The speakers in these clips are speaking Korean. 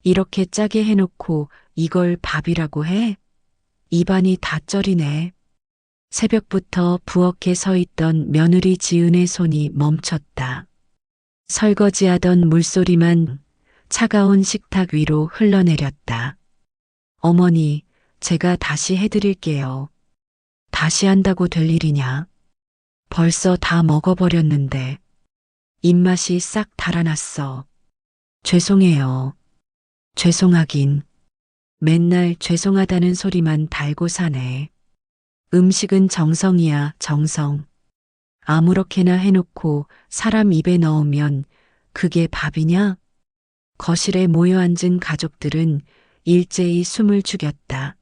이렇게 짜게 해놓고 이걸 밥이라고 해? 입안이 다 쩌리네. 새벽부터 부엌에 서 있던 며느리 지은의 손이 멈췄다. 설거지하던 물소리만 차가운 식탁 위로 흘러내렸다. 어머니, 제가 다시 해드릴게요. 다시 한다고 될 일이냐? 벌써 다 먹어버렸는데. 입맛이 싹 달아났어. 죄송해요. 죄송하긴. 맨날 죄송하다는 소리만 달고 사네. 음식은 정성이야, 정성. 아무렇게나 해놓고 사람 입에 넣으면 그게 밥이냐? 거실에 모여 앉은 가족들은 일제히 숨을 죽였다.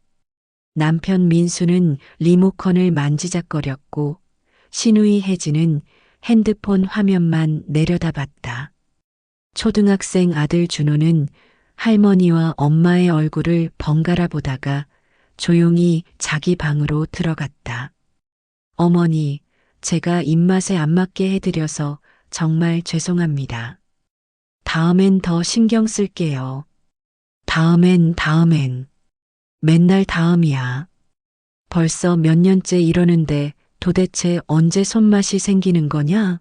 남편 민수는 리모컨을 만지작거렸고 시누이 혜진은 핸드폰 화면만 내려다봤다. 초등학생 아들 준호는 할머니와 엄마의 얼굴을 번갈아 보다가 조용히 자기 방으로 들어갔다. 어머니, 제가 입맛에 안 맞게 해드려서 정말 죄송합니다. 다음엔 더 신경 쓸게요. 다음엔. 맨날 다음이야. 벌써 몇 년째 이러는데 도대체 언제 손맛이 생기는 거냐?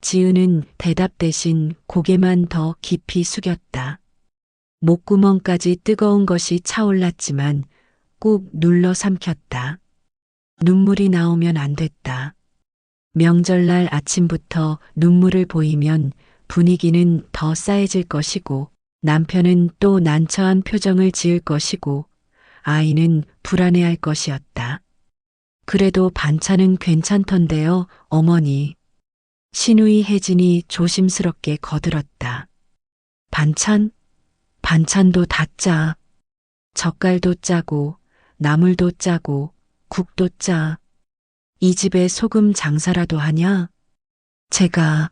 지은은 대답 대신 고개만 더 깊이 숙였다. 목구멍까지 뜨거운 것이 차올랐지만 꾹 눌러 삼켰다. 눈물이 나오면 안 됐다. 명절날 아침부터 눈물을 보이면 분위기는 더 싸해질 것이고 남편은 또 난처한 표정을 지을 것이고 아이는 불안해할 것이었다. 그래도 반찬은 괜찮던데요, 어머니. 시누이 혜진이 조심스럽게 거들었다. 반찬? 반찬도 다 짜. 젓갈도 짜고 나물도 짜고 국도 짜. 이 집에 소금 장사라도 하냐? 제가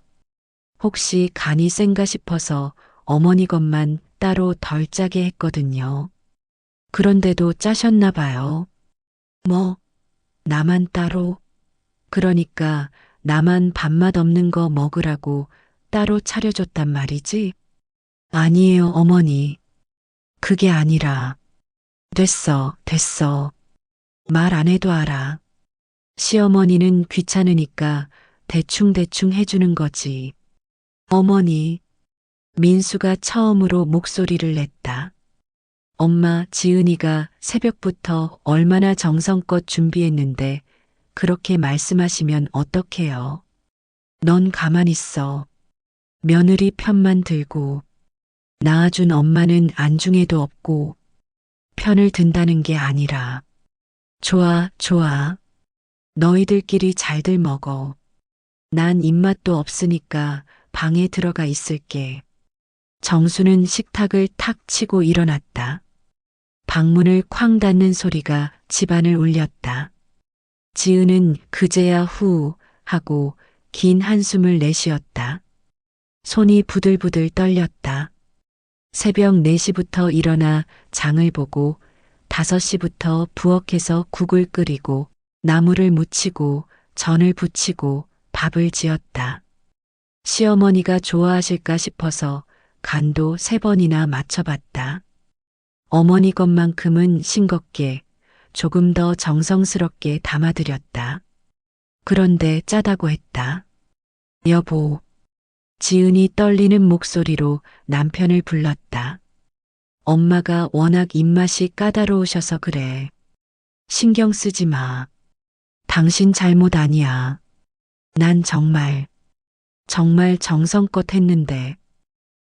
혹시 간이 센가 싶어서 어머니 것만 따로 덜 짜게 했거든요. 그런데도 짜셨나 봐요. 뭐, 나만 따로? 그러니까 나만 밥맛 없는 거 먹으라고 따로 차려줬단 말이지? 아니에요, 어머니. 그게 아니라. 됐어. 말 안 해도 알아. 시어머니는 귀찮으니까 대충 해주는 거지. 어머니, 민수가 처음으로 목소리를 냈다. 엄마, 지은이가 새벽부터 얼마나 정성껏 준비했는데 그렇게 말씀하시면 어떡해요? 넌 가만히 있어. 며느리 편만 들고 낳아준 엄마는 안중에도 없고 편을 든다는 게 아니라 좋아. 너희들끼리 잘들 먹어. 난 입맛도 없으니까 방에 들어가 있을게. 정수는 식탁을 탁 치고 일어났다. 방문을 쾅 닫는 소리가 집안을 울렸다. 지은은 그제야 후 하고 긴 한숨을 내쉬었다. 손이 부들부들 떨렸다. 새벽 4시부터 일어나 장을 보고 5시부터 부엌에서 국을 끓이고 나물을 무치고 전을 부치고 밥을 지었다. 시어머니가 좋아하실까 싶어서 간도 3번이나 맞춰봤다. 어머니 것만큼은 싱겁게 조금 더 정성스럽게 담아드렸다. 그런데 짜다고 했다. 여보. 지은이 떨리는 목소리로 남편을 불렀다. 엄마가 워낙 입맛이 까다로우셔서 그래. 신경 쓰지 마. 당신 잘못 아니야. 난 정말 정성껏 했는데.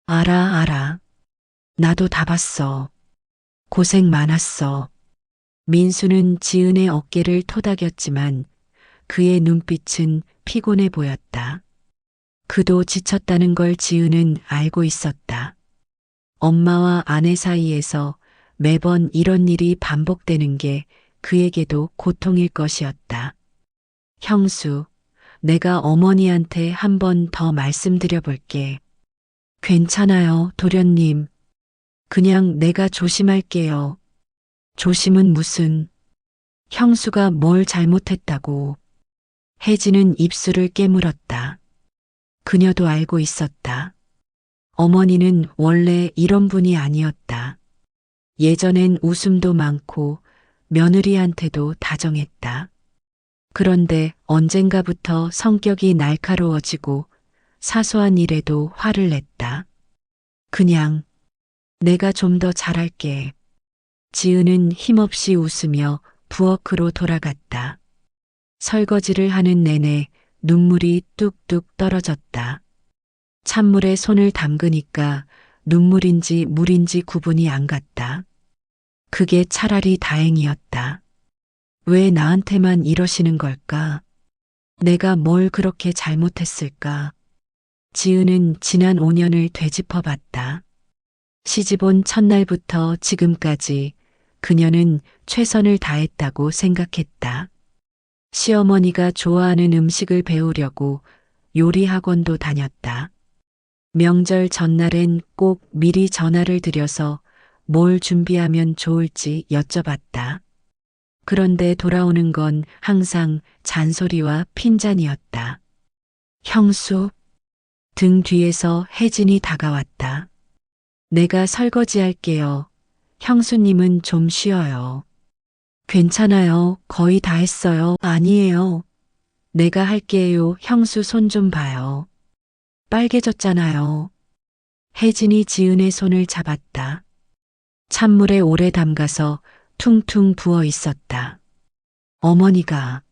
알아. 나도 다 봤어. 고생 많았어. 민수는 지은의 어깨를 토닥였지만 그의 눈빛은 피곤해 보였다. 그도 지쳤다는 걸 지은은 알고 있었다. 엄마와 아내 사이에서 매번 이런 일이 반복되는 게 그에게도 고통일 것이었다. 형수, 내가 어머니한테 한 번 더 말씀드려 볼게. 괜찮아요, 도련님. 그냥 내가 조심할게요. 조심은 무슨. 형수가 뭘 잘못했다고. 혜진은 입술을 깨물었다. 그녀도 알고 있었다. 어머니는 원래 이런 분이 아니었다. 예전엔 웃음도 많고 며느리한테도 다정했다. 그런데 언젠가부터 성격이 날카로워지고 사소한 일에도 화를 냈다. 그냥 내가 좀 더 잘할게. 지은은 힘없이 웃으며 부엌으로 돌아갔다. 설거지를 하는 내내 눈물이 뚝뚝 떨어졌다. 찬물에 손을 담그니까 눈물인지 물인지 구분이 안 갔다. 그게 차라리 다행이었다. 왜 나한테만 이러시는 걸까? 내가 뭘 그렇게 잘못했을까? 지은은 지난 5년을 되짚어봤다. 시집온 첫날부터 지금까지 그녀는 최선을 다했다고 생각했다. 시어머니가 좋아하는 음식을 배우려고 요리 학원도 다녔다. 명절 전날엔 꼭 미리 전화를 드려서 뭘 준비하면 좋을지 여쭤봤다. 그런데 돌아오는 건 항상 잔소리와 핀잔이었다. 형수, 등 뒤에서 혜진이 다가왔다. 내가 설거지할게요. 형수님은 좀 쉬어요. 괜찮아요. 거의 다 했어요. 아니에요. 내가 할게요. 형수 손 좀 봐요. 빨개졌잖아요. 혜진이 지은의 손을 잡았다. 찬물에 오래 담가서 퉁퉁 부어 있었다. 어머니가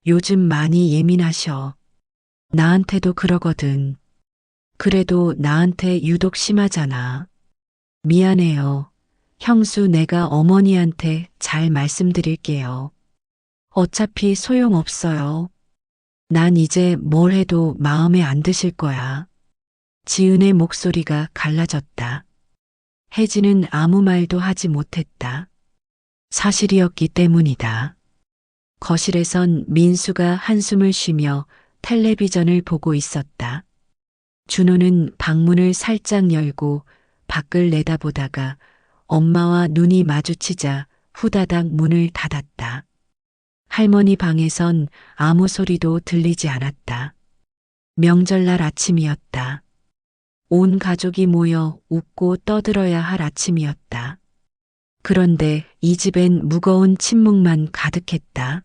요즘 많이 예민하셔. 나한테도 그러거든. 그래도 나한테 유독 심하잖아. 미안해요. 형수 내가 어머니한테 잘 말씀드릴게요. 어차피 소용없어요. 난 이제 뭘 해도 마음에 안 드실 거야. 지은의 목소리가 갈라졌다. 혜진은 아무 말도 하지 못했다. 사실이었기 때문이다. 거실에선 민수가 한숨을 쉬며 텔레비전을 보고 있었다. 준호는 방문을 살짝 열고 밖을 내다보다가 엄마와 눈이 마주치자 후다닥 문을 닫았다. 할머니 방에선 아무 소리도 들리지 않았다. 명절날 아침이었다. 온 가족이 모여 웃고 떠들어야 할 아침이었다. 그런데 이 집엔 무거운 침묵만 가득했다.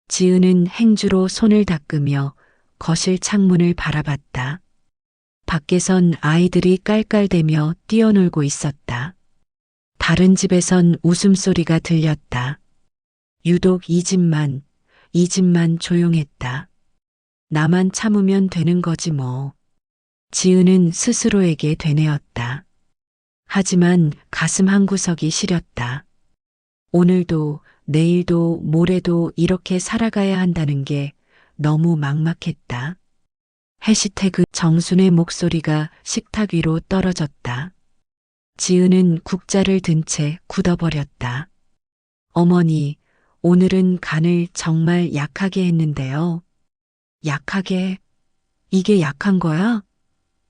지은은 행주로 손을 닦으며 거실 창문을 바라봤다. 밖에선 아이들이 깔깔대며 뛰어놀고 있었다. 다른 집에선 웃음소리가 들렸다. 유독 이 집만 조용했다. 나만 참으면 되는 거지 뭐. 지은은 스스로에게 되뇌었다. 하지만 가슴 한구석이 시렸다. 오늘도 내일도 모레도 이렇게 살아가야 한다는 게 너무 막막했다. 해시태그 정순의 목소리가 식탁 위로 떨어졌다. 지은은 국자를 든 채 굳어버렸다. 어머니, 오늘은 간을 정말 약하게 했는데요. 약하게? 이게 약한 거야?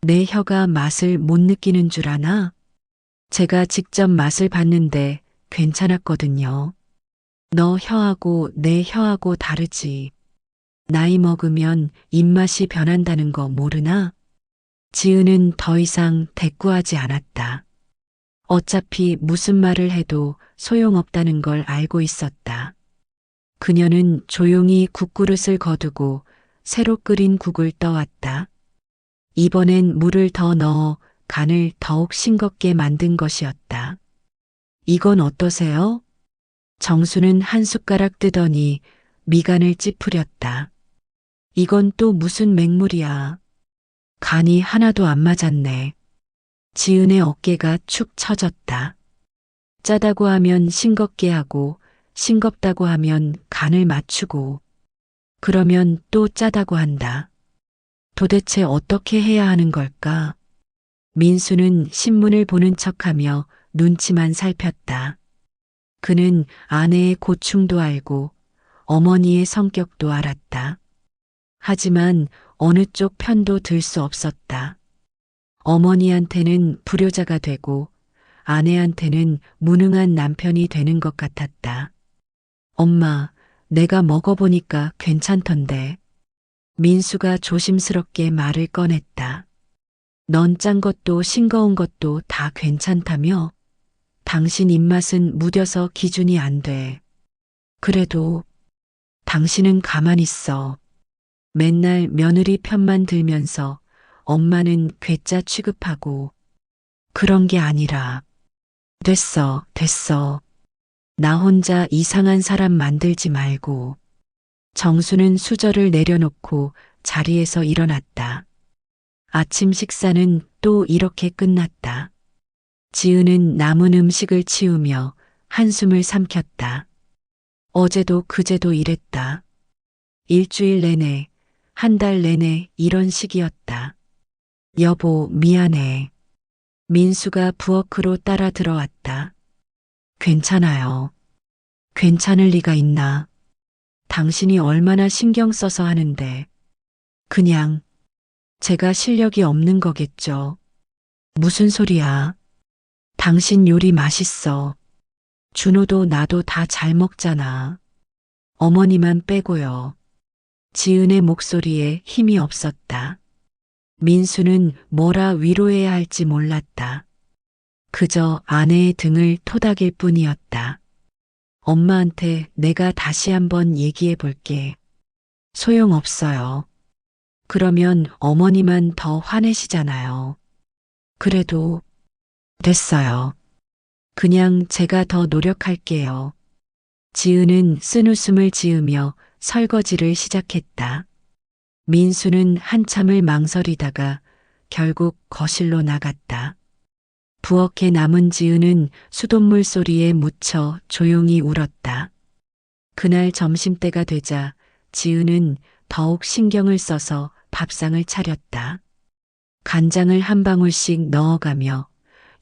내 혀가 맛을 못 느끼는 줄 아나? 제가 직접 맛을 봤는데 괜찮았거든요. 너 혀하고 내 혀하고 다르지. 나이 먹으면 입맛이 변한다는 거 모르나? 지은은 더 이상 대꾸하지 않았다. 어차피 무슨 말을 해도 소용없다는 걸 알고 있었다. 그녀는 조용히 국그릇을 거두고 새로 끓인 국을 떠왔다. 이번엔 물을 더 넣어 간을 더욱 싱겁게 만든 것이었다. 이건 어떠세요? 정수는 한 숟가락 뜨더니 미간을 찌푸렸다. 이건 또 무슨 맹물이야. 간이 하나도 안 맞았네. 지은의 어깨가 축 처졌다. 짜다고 하면 싱겁게 하고 싱겁다고 하면 간을 맞추고 그러면 또 짜다고 한다. 도대체 어떻게 해야 하는 걸까? 민수는 신문을 보는 척하며 눈치만 살폈다. 그는 아내의 고충도 알고 어머니의 성격도 알았다. 하지만 어느 쪽 편도 들 수 없었다. 어머니한테는 불효자가 되고 아내한테는 무능한 남편이 되는 것 같았다. 엄마, 내가 먹어보니까 괜찮던데. 민수가 조심스럽게 말을 꺼냈다. 넌 짠 것도 싱거운 것도 다 괜찮다며? 당신 입맛은 무뎌서 기준이 안 돼. 그래도 당신은 가만히 있어. 맨날 며느리 편만 들면서 엄마는 괴짜 취급하고 그런 게 아니라 됐어, 됐어. 나 혼자 이상한 사람 만들지 말고. 정수는 수저를 내려놓고 자리에서 일어났다. 아침 식사는 또 이렇게 끝났다. 지은은 남은 음식을 치우며 한숨을 삼켰다. 어제도 그제도 이랬다. 일주일 내내, 한 달 내내 이런 식이었다. 여보, 미안해. 민수가 부엌으로 따라 들어왔다. 괜찮아요. 괜찮을 리가 있나. 당신이 얼마나 신경 써서 하는데. 그냥 제가 실력이 없는 거겠죠. 무슨 소리야. 당신 요리 맛있어. 준호도 나도 다 잘 먹잖아. 어머니만 빼고요. 지은의 목소리에 힘이 없었다. 민수는 뭐라 위로해야 할지 몰랐다. 그저 아내의 등을 토닥일 뿐이었다. 엄마한테 내가 다시 한번 얘기해 볼게. 소용없어요. 그러면 어머니만 더 화내시잖아요. 그래도 됐어요. 그냥 제가 더 노력할게요. 지은은 쓴웃음을 지으며 설거지를 시작했다. 민수는 한참을 망설이다가 결국 거실로 나갔다. 부엌에 남은 지은은 수돗물 소리에 묻혀 조용히 울었다. 그날 점심때가 되자 지은은 더욱 신경을 써서 밥상을 차렸다. 간장을 한 방울씩 넣어가며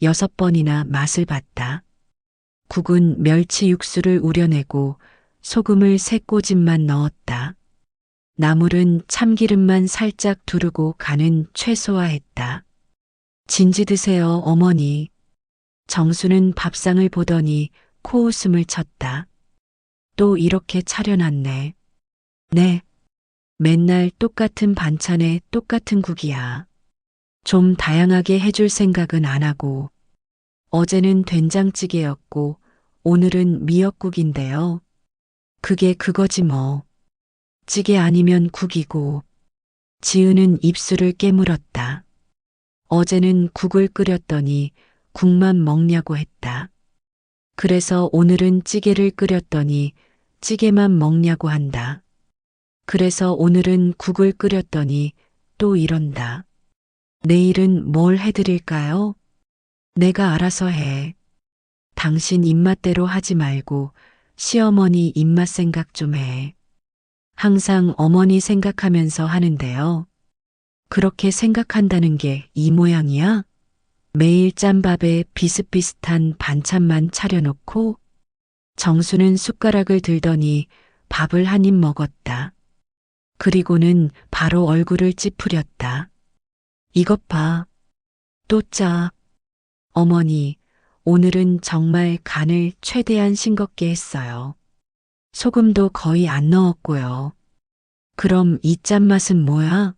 6번이나 맛을 봤다. 국은 멸치 육수를 우려내고 소금을 3꼬집만 넣었다. 나물은 참기름만 살짝 두르고 간은 최소화했다. 진지 드세요, 어머니. 정수는 밥상을 보더니 코웃음을 쳤다. 또 이렇게 차려놨네. 네. 맨날 똑같은 반찬에 똑같은 국이야. 좀 다양하게 해줄 생각은 안 하고. 어제는 된장찌개였고 오늘은 미역국인데요. 그게 그거지 뭐. 찌개 아니면 국이고. 지은은 입술을 깨물었다. 어제는 국을 끓였더니 국만 먹냐고 했다. 그래서 오늘은 찌개를 끓였더니 찌개만 먹냐고 한다. 그래서 오늘은 국을 끓였더니 또 이런다. 내일은 뭘 해드릴까요? 내가 알아서 해. 당신 입맛대로 하지 말고 시어머니 입맛 생각 좀 해. 항상 어머니 생각하면서 하는데요. 그렇게 생각한다는 게 이 모양이야? 매일 짠밥에 비슷비슷한 반찬만 차려놓고 정수는 숟가락을 들더니 밥을 한 입 먹었다. 그리고는 바로 얼굴을 찌푸렸다. 이것 봐. 또 짜. 어머니, 오늘은 정말 간을 최대한 싱겁게 했어요. 소금도 거의 안 넣었고요. 그럼 이 짠맛은 뭐야?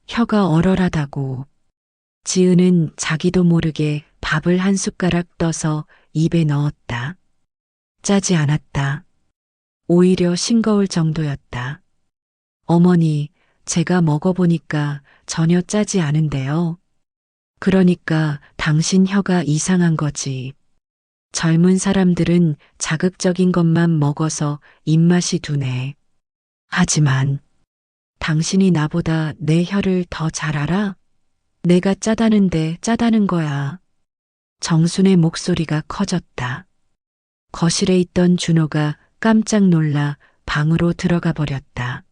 혀가 얼얼하다고. 지은은 자기도 모르게 밥을 한 숟가락 떠서 입에 넣었다. 짜지 않았다. 오히려 싱거울 정도였다. 어머니, 제가 먹어보니까 전혀 짜지 않은데요. 그러니까 당신 혀가 이상한 거지. 젊은 사람들은 자극적인 것만 먹어서 입맛이 둔해. 하지만 당신이 나보다 내 혀를 더 잘 알아? 내가 짜다는데 짜다는 거야. 정순의 목소리가 커졌다. 거실에 있던 준호가 깜짝 놀라 방으로 들어가 버렸다.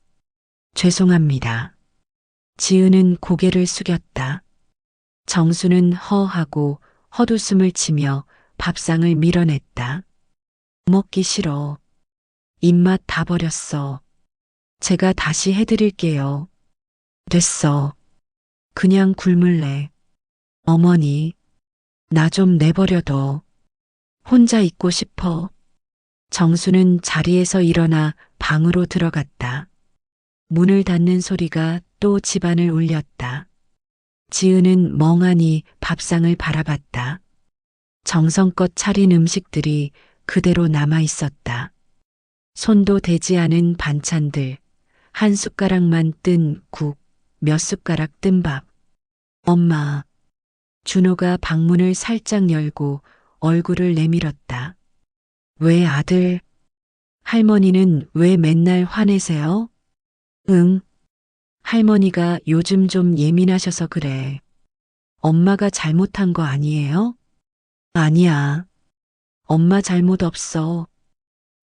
죄송합니다. 지은은 고개를 숙였다. 정수는 허하고 헛웃음을 치며 밥상을 밀어냈다. 먹기 싫어. 입맛 다 버렸어. 제가 다시 해드릴게요. 됐어. 그냥 굶을래. 어머니, 나 좀 내버려둬. 혼자 있고 싶어. 정수는 자리에서 일어나 방으로 들어갔다. 문을 닫는 소리가 또 집안을 울렸다. 지은은 멍하니 밥상을 바라봤다. 정성껏 차린 음식들이 그대로 남아 있었다. 손도 대지 않은 반찬들, 한 숟가락만 뜬 국, 몇 숟가락 뜬 밥. 엄마, 준호가 방문을 살짝 열고 얼굴을 내밀었다. 왜 아들? 할머니는 왜 맨날 화내세요? 응, 할머니가 요즘 좀 예민하셔서 그래. 엄마가 잘못한 거 아니에요? 아니야. 엄마 잘못 없어.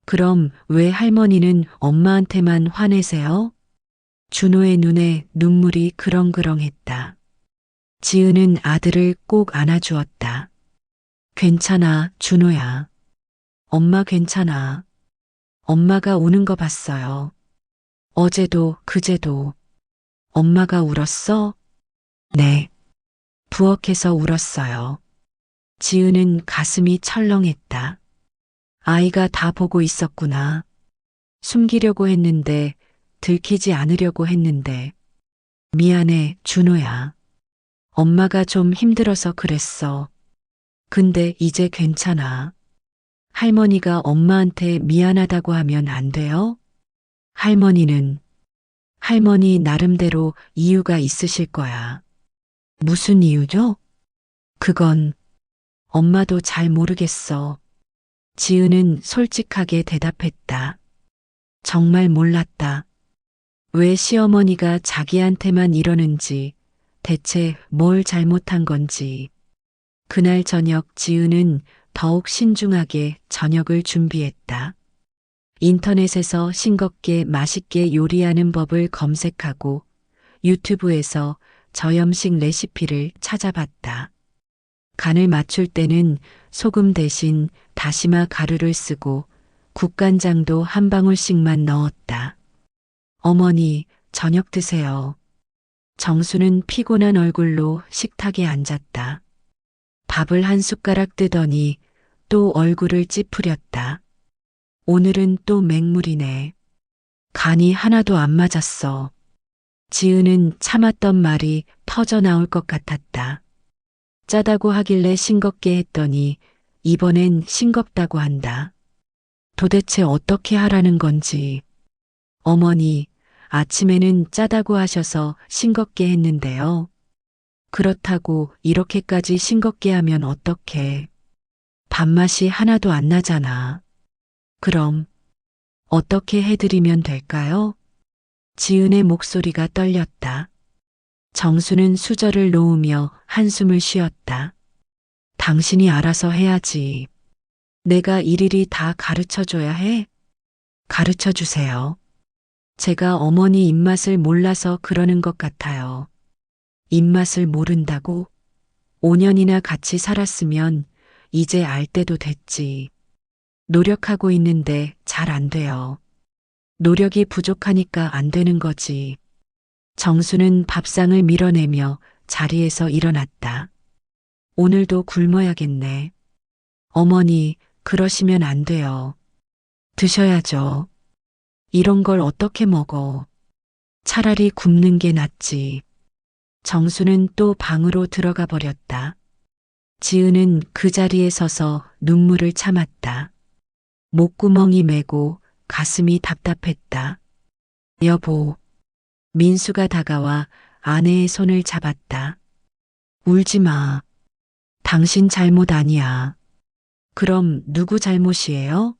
그럼 왜 할머니는 엄마한테만 화내세요? 준호의 눈에 눈물이 그렁그렁했다. 지은은 아들을 꼭 안아주었다. 괜찮아, 준호야. 엄마 괜찮아. 엄마가 우는 거 봤어요. 어제도 그제도. 엄마가 울었어? 네. 부엌에서 울었어요. 지은은 가슴이 철렁했다. 아이가 다 보고 있었구나. 숨기려고 했는데, 들키지 않으려고 했는데. 미안해, 준호야. 엄마가 좀 힘들어서 그랬어. 근데 이제 괜찮아. 할머니가 엄마한테 미안하다고 하면 안 돼요? 할머니 나름대로 이유가 있으실 거야. 무슨 이유죠? 그건 엄마도 잘 모르겠어. 지은은 솔직하게 대답했다. 정말 몰랐다. 왜 시어머니가 자기한테만 이러는지, 대체 뭘 잘못한 건지. 그날 저녁 지은은 더욱 신중하게 저녁을 준비했다. 인터넷에서 싱겁게 맛있게 요리하는 법을 검색하고 유튜브에서 저염식 레시피를 찾아봤다. 간을 맞출 때는 소금 대신 다시마 가루를 쓰고 국간장도 한 방울씩만 넣었다. 어머니, 저녁 드세요. 정수는 피곤한 얼굴로 식탁에 앉았다. 밥을 한 숟가락 뜨더니 또 얼굴을 찌푸렸다. 오늘은 또 맹물이네. 간이 하나도 안 맞았어. 지은은 참았던 말이 터져 나올 것 같았다. 짜다고 하길래 싱겁게 했더니 이번엔 싱겁다고 한다. 도대체 어떻게 하라는 건지. 어머니, 아침에는 짜다고 하셔서 싱겁게 했는데요. 그렇다고 이렇게까지 싱겁게 하면 어떡해. 밥맛이 하나도 안 나잖아. 그럼 어떻게 해드리면 될까요? 지은의 목소리가 떨렸다. 정수는 수저를 놓으며 한숨을 쉬었다. 당신이 알아서 해야지. 내가 일일이 다 가르쳐 줘야 해? 가르쳐 주세요. 제가 어머니 입맛을 몰라서 그러는 것 같아요. 입맛을 모른다고? 5년이나 같이 살았으면 이제 알 때도 됐지. 노력하고 있는데 잘 안 돼요. 노력이 부족하니까 안 되는 거지. 정수는 밥상을 밀어내며 자리에서 일어났다. 오늘도 굶어야겠네. 어머니, 그러시면 안 돼요. 드셔야죠. 이런 걸 어떻게 먹어. 차라리 굶는 게 낫지. 정수는 또 방으로 들어가 버렸다. 지은은 그 자리에 서서 눈물을 참았다. 목구멍이 메고 가슴이 답답했다. 여보, 민수가 다가와 아내의 손을 잡았다. 울지 마. 당신 잘못 아니야. 그럼 누구 잘못이에요?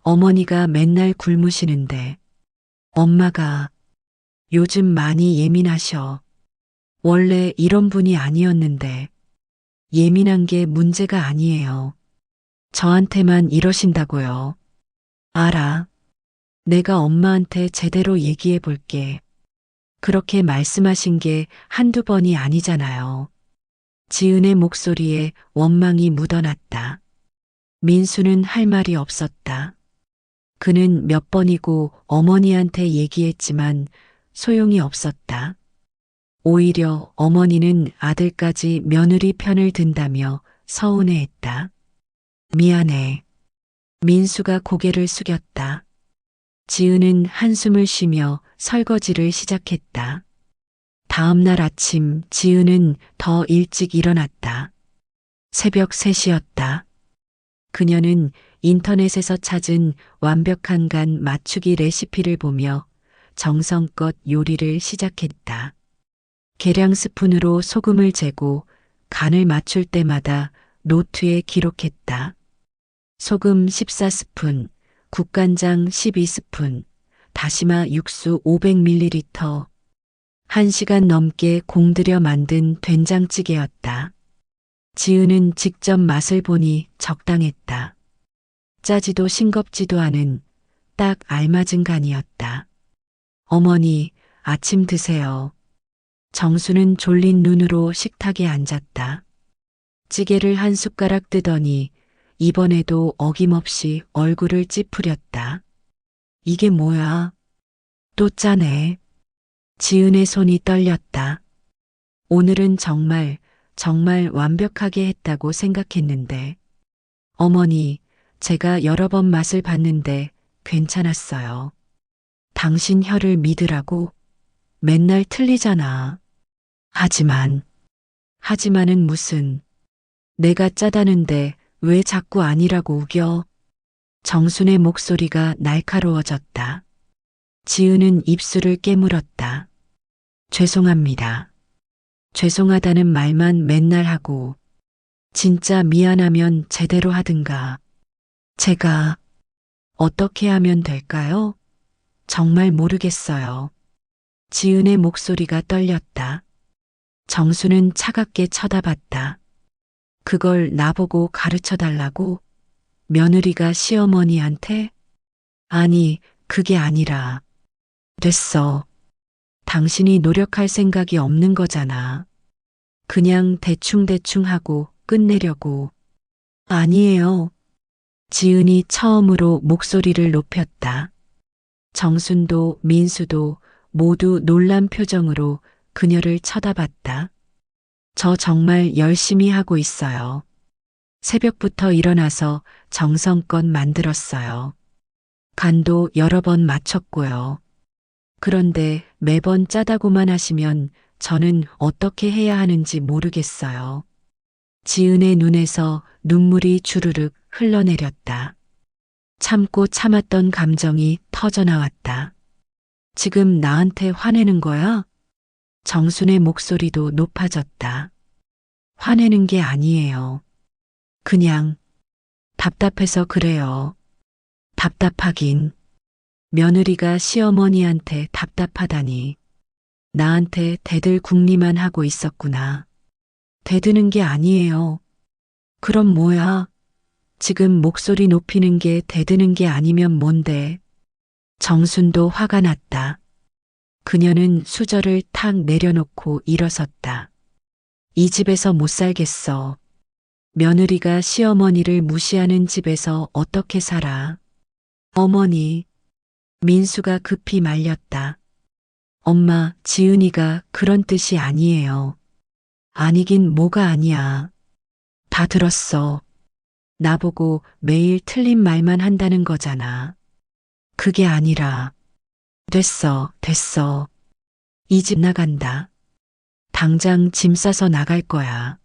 어머니가 맨날 굶으시는데. 엄마가 요즘 많이 예민하셔. 원래 이런 분이 아니었는데. 예민한 게 문제가 아니에요. 저한테만 이러신다고요. 알아. 내가 엄마한테 제대로 얘기해 볼게. 그렇게 말씀하신 게 한두 번이 아니잖아요. 지은의 목소리에 원망이 묻어났다. 민수는 할 말이 없었다. 그는 몇 번이고 어머니한테 얘기했지만 소용이 없었다. 오히려 어머니는 아들까지 며느리 편을 든다며 서운해했다. 미안해. 민수가 고개를 숙였다. 지은은 한숨을 쉬며 설거지를 시작했다. 다음 날 아침 지은은 더 일찍 일어났다. 새벽 3시였다. 그녀는 인터넷에서 찾은 완벽한 간 맞추기 레시피를 보며 정성껏 요리를 시작했다. 계량 스푼으로 소금을 재고 간을 맞출 때마다 노트에 기록했다. 소금 14스푼, 국간장 12스푼, 다시마 육수 500ml. 1시간 넘게 공들여 만든 된장찌개였다. 지은은 직접 맛을 보니 적당했다. 짜지도 싱겁지도 않은 딱 알맞은 간이었다. 어머니, 아침 드세요. 정수는 졸린 눈으로 식탁에 앉았다. 찌개를 한 숟가락 뜨더니 이번에도 어김없이 얼굴을 찌푸렸다. 이게 뭐야? 또 짜네. 지은의 손이 떨렸다. 오늘은 정말 완벽하게 했다고 생각했는데. 어머니, 제가 여러 번 맛을 봤는데 괜찮았어요. 당신 혀를 믿으라고? 맨날 틀리잖아. 하지만은 무슨. 내가 짜다는데 왜 자꾸 아니라고 우겨? 정순의 목소리가 날카로워졌다. 지은은 입술을 깨물었다. 죄송합니다. 죄송하다는 말만 맨날 하고 진짜 미안하면 제대로 하든가. 제가 어떻게 하면 될까요? 정말 모르겠어요. 지은의 목소리가 떨렸다. 정수는 차갑게 쳐다봤다. 그걸 나보고 가르쳐 달라고? 며느리가 시어머니한테? 아니, 그게 아니라. 됐어. 당신이 노력할 생각이 없는 거잖아. 그냥 대충대충 하고 끝내려고. 아니에요. 지은이 처음으로 목소리를 높였다. 정순도 민수도 모두 놀란 표정으로 그녀를 쳐다봤다. 저 정말 열심히 하고 있어요. 새벽부터 일어나서 정성껏 만들었어요. 간도 여러 번 맞췄고요. 그런데 매번 짜다고만 하시면 저는 어떻게 해야 하는지 모르겠어요. 지은의 눈에서 눈물이 주르륵 흘러내렸다. 참고 참았던 감정이 터져나왔다. 지금 나한테 화내는 거야? 정순의 목소리도 높아졌다. 화내는 게 아니에요. 그냥 답답해서 그래요. 답답하긴. 며느리가 시어머니한테 답답하다니. 나한테 대들 궁리만 하고 있었구나. 대드는 게 아니에요. 그럼 뭐야? 지금 목소리 높이는 게 대드는 게 아니면 뭔데? 정순도 화가 났다. 그녀는 수저를 탁 내려놓고 일어섰다. 이 집에서 못 살겠어. 며느리가 시어머니를 무시하는 집에서 어떻게 살아? 어머니. 민수가 급히 말렸다. 엄마, 지은이가 그런 뜻이 아니에요. 아니긴 뭐가 아니야. 다 들었어. 나보고 매일 틀린 말만 한다는 거잖아. 그게 아니라. 됐어. 이 집 나간다. 당장 짐 싸서 나갈 거야.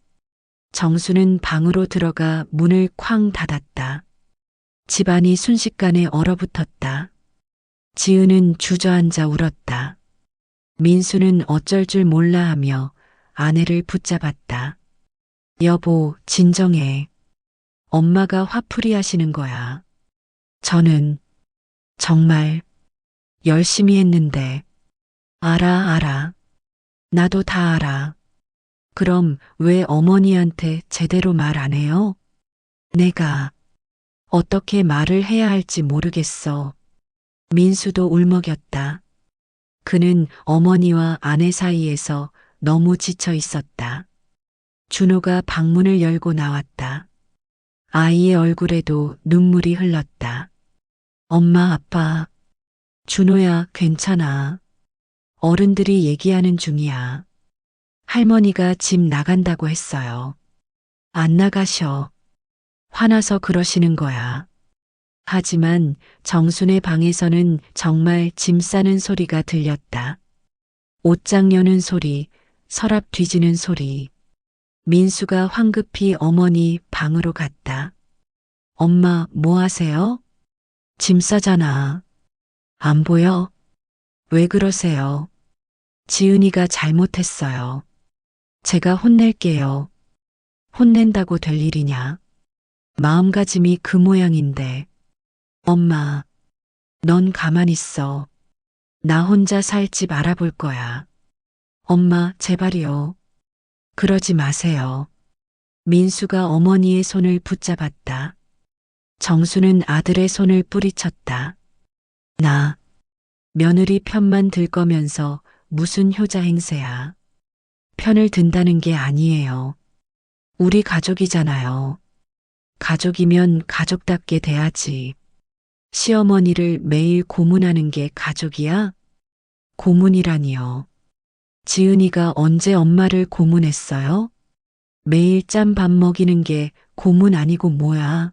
정수는 방으로 들어가 문을 쾅 닫았다. 집안이 순식간에 얼어붙었다. 지은은 주저앉아 울었다. 민수는 어쩔 줄 몰라 하며 아내를 붙잡았다. 여보, 진정해. 엄마가 화풀이 하시는 거야. 저는 정말 열심히 했는데. 알아. 나도 다 알아. 그럼 왜 어머니한테 제대로 말 안 해요? 내가 어떻게 말을 해야 할지 모르겠어. 민수도 울먹였다. 그는 어머니와 아내 사이에서 너무 지쳐 있었다. 준호가 방문을 열고 나왔다. 아이의 얼굴에도 눈물이 흘렀다. 엄마, 아빠. 준호야, 괜찮아. 어른들이 얘기하는 중이야. 할머니가 집 나간다고 했어요. 안 나가셔. 화나서 그러시는 거야. 하지만 정순의 방에서는 정말 짐 싸는 소리가 들렸다. 옷장 여는 소리, 서랍 뒤지는 소리. 민수가 황급히 어머니 방으로 갔다. 엄마, 뭐 하세요? 짐 싸잖아. 안 보여? 왜 그러세요? 지은이가 잘못했어요. 제가 혼낼게요. 혼낸다고 될 일이냐? 마음가짐이 그 모양인데. 엄마, 넌 가만 있어. 나 혼자 살 집 알아볼 거야. 엄마, 제발이요. 그러지 마세요. 민수가 어머니의 손을 붙잡았다. 정수는 아들의 손을 뿌리쳤다. 나, 며느리 편만 들 거면서 무슨 효자 행세야. 편을 든다는 게 아니에요. 우리 가족이잖아요. 가족이면 가족답게 돼야지. 시어머니를 매일 고문하는 게 가족이야? 고문이라니요. 지은이가 언제 엄마를 고문했어요? 매일 짬 밥 먹이는 게 고문 아니고 뭐야?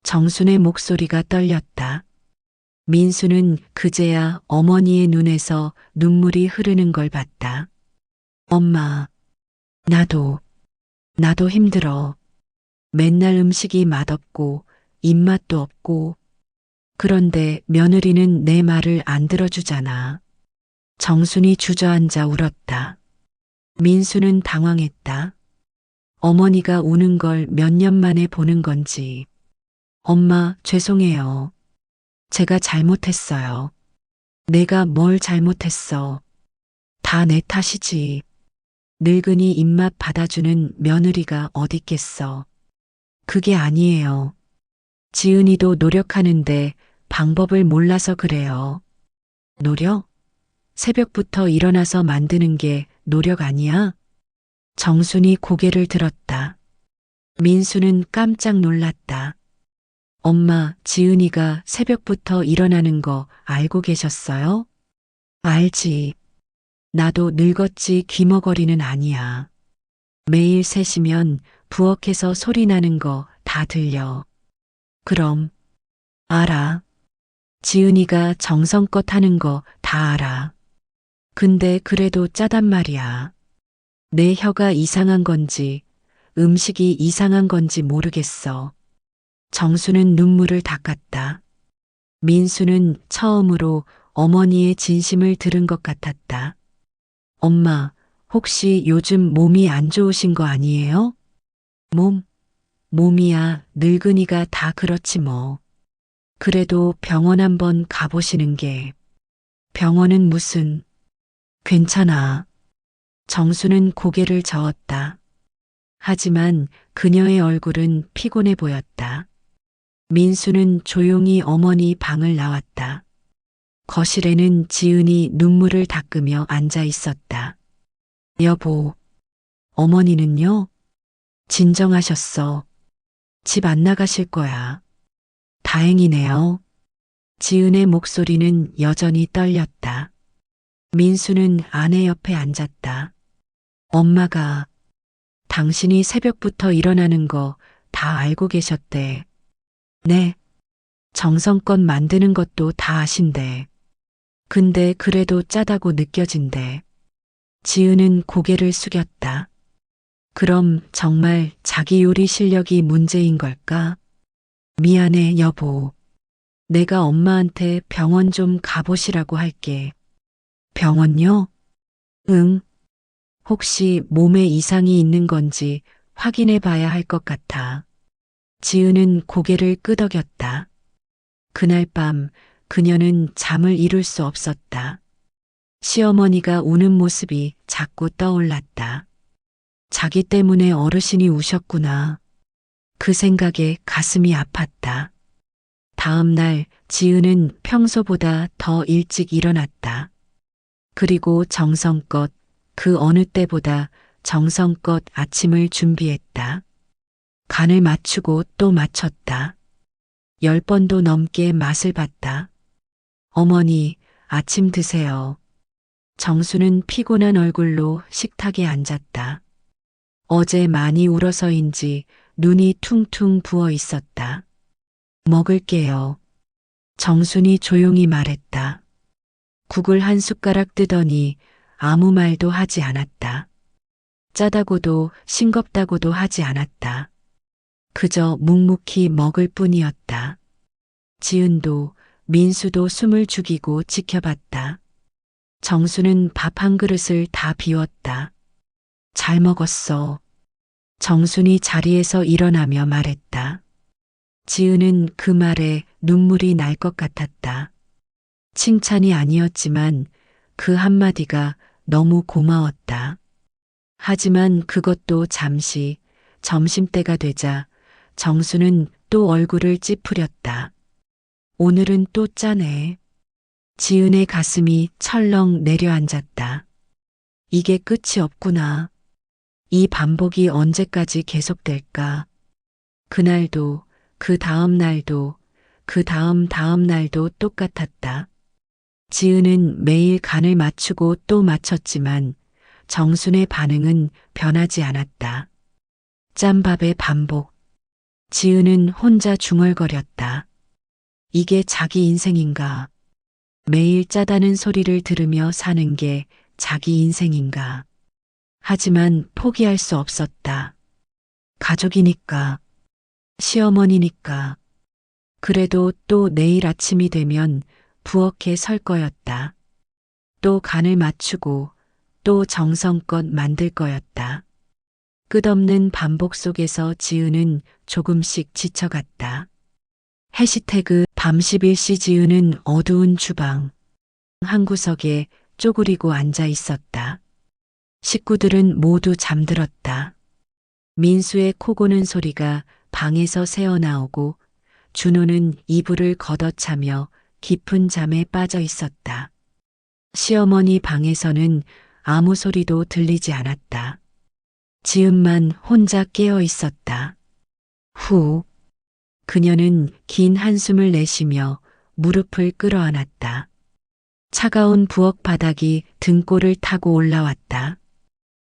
정순의 목소리가 떨렸다. 민수는 그제야 어머니의 눈에서 눈물이 흐르는 걸 봤다. 엄마, 나도 힘들어. 맨날 음식이 맛없고 입맛도 없고. 그런데 며느리는 내 말을 안 들어주잖아. 정순이 주저앉아 울었다. 민수는 당황했다. 어머니가 우는 걸 몇 년 만에 보는 건지. 엄마, 죄송해요. 제가 잘못했어요. 내가 뭘 잘못했어. 다 내 탓이지. 늙은이 입맛 받아주는 며느리가 어딨겠어. 그게 아니에요. 지은이도 노력하는데 방법을 몰라서 그래요. 노력? 새벽부터 일어나서 만드는 게 노력 아니야? 정순이 고개를 들었다. 민수는 깜짝 놀랐다. 엄마, 지은이가 새벽부터 일어나는 거 알고 계셨어요? 알지. 나도 늙었지 귀머거리는 아니야. 매일 새시면 부엌에서 소리 나는 거 다 들려. 그럼, 알아. 지은이가 정성껏 하는 거 다 알아. 근데 그래도 짜단 말이야. 내 혀가 이상한 건지, 음식이 이상한 건지 모르겠어. 정수는 눈물을 닦았다. 민수는 처음으로 어머니의 진심을 들은 것 같았다. 엄마, 혹시 요즘 몸이 안 좋으신 거 아니에요? 몸이야 늙은이가 다 그렇지 뭐. 그래도 병원 한번 가보시는 게. 병원은 무슨. 괜찮아. 정수는 고개를 저었다. 하지만 그녀의 얼굴은 피곤해 보였다. 민수는 조용히 어머니 방을 나왔다. 거실에는 지은이 눈물을 닦으며 앉아 있었다. 여보, 어머니는요? 진정하셨어. 집 안 나가실 거야. 다행이네요. 지은의 목소리는 여전히 떨렸다. 민수는 아내 옆에 앉았다. 엄마가 당신이 새벽부터 일어나는 거 다 알고 계셨대. 네. 정성껏 만드는 것도 다 아신대. 근데 그래도 짜다고 느껴진대. 지은은 고개를 숙였다. 그럼 정말 자기 요리 실력이 문제인 걸까? 미안해, 여보. 내가 엄마한테 병원 좀 가보시라고 할게. 병원요? 응. 혹시 몸에 이상이 있는 건지 확인해 봐야 할 것 같아. 지은은 고개를 끄덕였다. 그날 밤 그녀는 잠을 이룰 수 없었다. 시어머니가 우는 모습이 자꾸 떠올랐다. 자기 때문에 어르신이 우셨구나. 그 생각에 가슴이 아팠다. 다음 날 지은은 평소보다 더 일찍 일어났다. 그리고 정성껏 그 어느 때보다 정성껏 아침을 준비했다. 간을 맞추고 또 맞췄다. 10번도 넘게 맛을 봤다. 어머니, 아침 드세요. 정수는 피곤한 얼굴로 식탁에 앉았다. 어제 많이 울어서인지 눈이 퉁퉁 부어 있었다. 먹을게요. 정순이 조용히 말했다. 국을 한 숟가락 뜨더니 아무 말도 하지 않았다. 짜다고도 싱겁다고도 하지 않았다. 그저 묵묵히 먹을 뿐이었다. 지은도 민수도 숨을 죽이고 지켜봤다. 정수는 밥 한 그릇을 다 비웠다. 잘 먹었어. 정순이 자리에서 일어나며 말했다. 지은은 그 말에 눈물이 날 것 같았다. 칭찬이 아니었지만 그 한마디가 너무 고마웠다. 하지만 그것도 잠시 점심때가 되자 정수는 또 얼굴을 찌푸렸다. 오늘은 또 짜네. 지은의 가슴이 철렁 내려앉았다. 이게 끝이 없구나. 이 반복이 언제까지 계속될까? 그날도, 그 다음 날도, 그 다음 다음 날도 똑같았다. 지은은 매일 간을 맞추고 또 맞췄지만 정순의 반응은 변하지 않았다. 짠밥의 반복. 지은은 혼자 중얼거렸다. 이게 자기 인생인가? 매일 짜다는 소리를 들으며 사는 게 자기 인생인가? 하지만 포기할 수 없었다. 가족이니까, 시어머니니까. 그래도 또 내일 아침이 되면 부엌에 설 거였다. 또 간을 맞추고 또 정성껏 만들 거였다. 끝없는 반복 속에서 지은은 조금씩 지쳐갔다. 해시태그 밤 11시 지은은 어두운 주방 한 구석에 쪼그리고 앉아 있었다. 식구들은 모두 잠들었다. 민수의 코 고는 소리가 방에서 새어나오고 준호는 이불을 걷어차며 깊은 잠에 빠져 있었다. 시어머니 방에서는 아무 소리도 들리지 않았다. 지은만 혼자 깨어 있었다. 후. 그녀는 긴 한숨을 내쉬며 무릎을 끌어안았다. 차가운 부엌 바닥이 등골을 타고 올라왔다.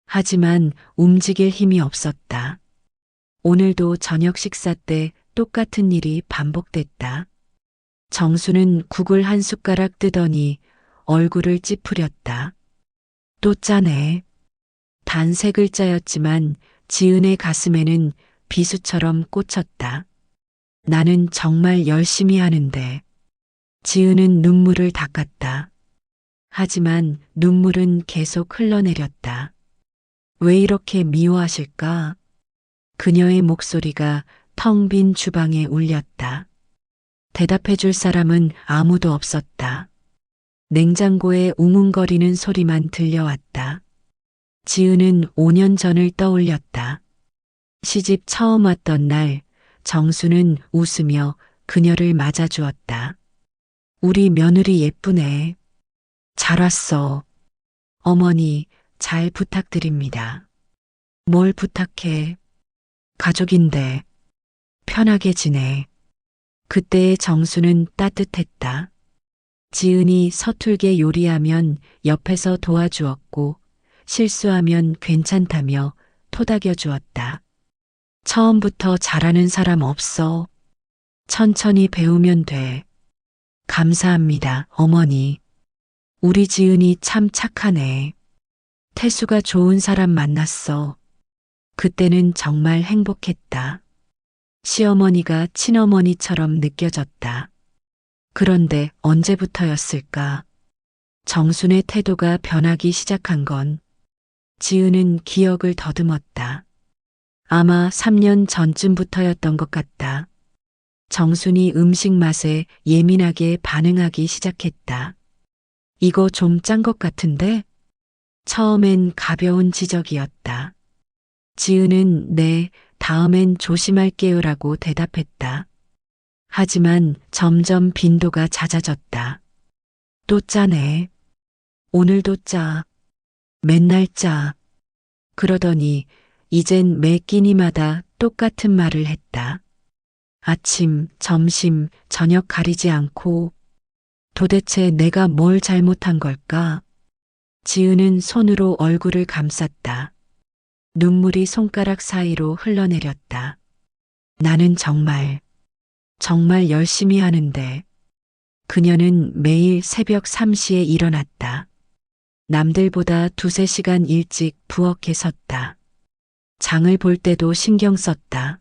하지만 움직일 힘이 없었다. 오늘도 저녁 식사 때 똑같은 일이 반복됐다. 정수는 국을 한 숟가락 뜨더니 얼굴을 찌푸렸다. 또 짜네. 단 세 글자였지만 지은의 가슴에는 비수처럼 꽂혔다. 나는 정말 열심히 하는데. 지은은 눈물을 닦았다. 하지만 눈물은 계속 흘러내렸다. 왜 이렇게 미워하실까? 그녀의 목소리가 텅 빈 주방에 울렸다. 대답해 줄 사람은 아무도 없었다. 냉장고에 웅웅거리는 소리만 들려왔다. 지은은 5년 전을 떠올렸다. 시집 처음 왔던 날 정수는 웃으며 그녀를 맞아주었다. 우리 며느리 예쁘네. 잘 왔어. 어머니, 잘 부탁드립니다. 뭘 부탁해? 가족인데 편하게 지내. 그때의 정수는 따뜻했다. 지은이 서툴게 요리하면 옆에서 도와주었고 실수하면 괜찮다며 토닥여 주었다. 처음부터 잘하는 사람 없어. 천천히 배우면 돼. 감사합니다, 어머니. 우리 지은이 참 착하네. 태수가 좋은 사람 만났어. 그때는 정말 행복했다. 시어머니가 친어머니처럼 느껴졌다. 그런데 언제부터였을까? 정순의 태도가 변하기 시작한 건 지은은 기억을 더듬었다. 아마 3년 전쯤부터였던 것 같다. 정순이 음식 맛에 예민하게 반응하기 시작했다. 이거 좀 짠 것 같은데? 처음엔 가벼운 지적이었다. 지은은 네, 다음엔 조심할게요라고 대답했다. 하지만 점점 빈도가 잦아졌다. 또 짜네. 오늘도 짜. 맨날 짜. 그러더니 이젠 매 끼니마다 똑같은 말을 했다. 아침, 점심, 저녁 가리지 않고 도대체 내가 뭘 잘못한 걸까? 지은은 손으로 얼굴을 감쌌다. 눈물이 손가락 사이로 흘러내렸다. 나는 정말 열심히 하는데. 그녀는 매일 새벽 3시에 일어났다. 남들보다 두세 시간 일찍 부엌에 섰다. 장을 볼 때도 신경 썼다.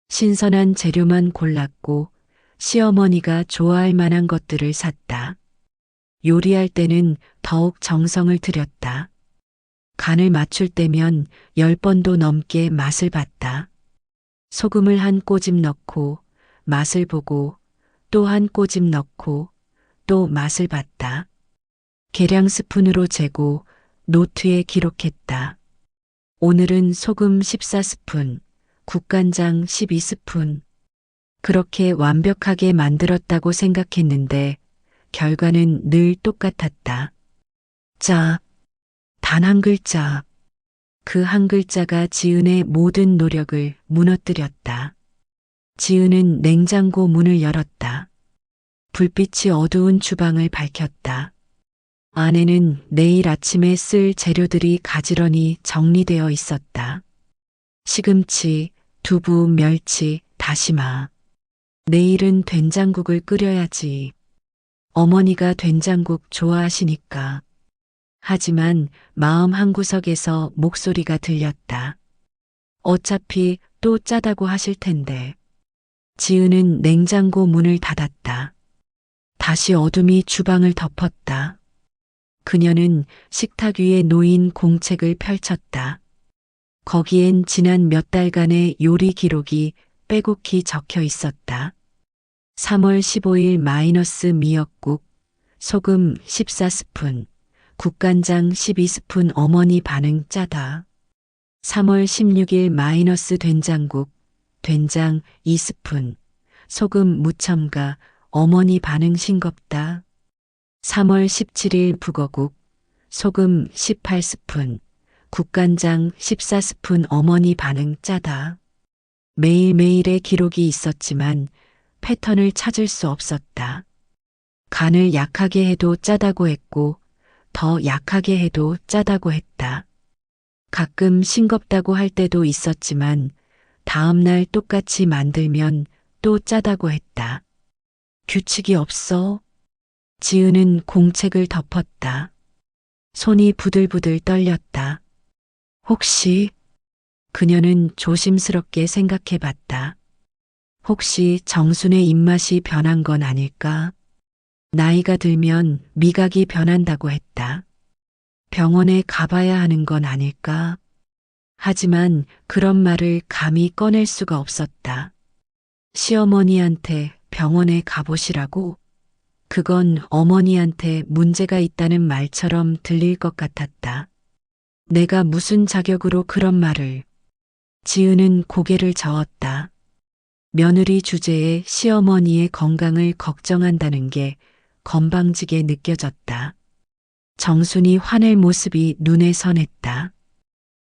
신선한 재료만 골랐고 시어머니가 좋아할 만한 것들을 샀다. 요리할 때는 더욱 정성을 들였다. 간을 맞출 때면 10번도 넘게 맛을 봤다. 소금을 한 꼬집 넣고 맛을 보고 또 한 꼬집 넣고 또 맛을 봤다. 계량 스푼으로 재고 노트에 기록했다. 오늘은 소금 14스푼, 국간장 12스푼. 그렇게 완벽하게 만들었다고 생각했는데 결과는 늘 똑같았다. 짜, 단 한 글자. 그 한 글자가 지은의 모든 노력을 무너뜨렸다. 지은은 냉장고 문을 열었다. 불빛이 어두운 주방을 밝혔다. 안에는 내일 아침에 쓸 재료들이 가지런히 정리되어 있었다. 시금치, 두부, 멸치, 다시마. 내일은 된장국을 끓여야지. 어머니가 된장국 좋아하시니까. 하지만 마음 한구석에서 목소리가 들렸다. 어차피 또 짜다고 하실 텐데. 지은은 냉장고 문을 닫았다. 다시 어둠이 주방을 덮었다. 그녀는 식탁 위에 놓인 공책을 펼쳤다. 거기엔 지난 몇 달간의 요리 기록이 빼곡히 적혀 있었다. 3월 15일 마이너스 미역국, 소금 14스푼, 국간장 12스푼 어머니 반응 짜다. 3월 16일 마이너스 된장국, 된장 2스푼, 소금 무첨가, 어머니 반응 싱겁다. 3월 17일 북어국, 소금 18스푼, 국간장 14스푼 어머니 반응 짜다. 매일매일의 기록이 있었지만 패턴을 찾을 수 없었다. 간을 약하게 해도 짜다고 했고 더 약하게 해도 짜다고 했다. 가끔 싱겁다고 할 때도 있었지만 다음날 똑같이 만들면 또 짜다고 했다. 규칙이 없어. 지은은 공책을 덮었다. 손이 부들부들 떨렸다. 혹시 그녀는 조심스럽게 생각해 봤다. 혹시 정순의 입맛이 변한 건 아닐까? 나이가 들면 미각이 변한다고 했다. 병원에 가봐야 하는 건 아닐까? 하지만 그런 말을 감히 꺼낼 수가 없었다. 시어머니한테 병원에 가보시라고? 그건 어머니한테 문제가 있다는 말처럼 들릴 것 같았다. 내가 무슨 자격으로 그런 말을. 지은은 고개를 저었다. 며느리 주제에 시어머니의 건강을 걱정한다는 게 건방지게 느껴졌다. 정순이 화낼 모습이 눈에 선했다.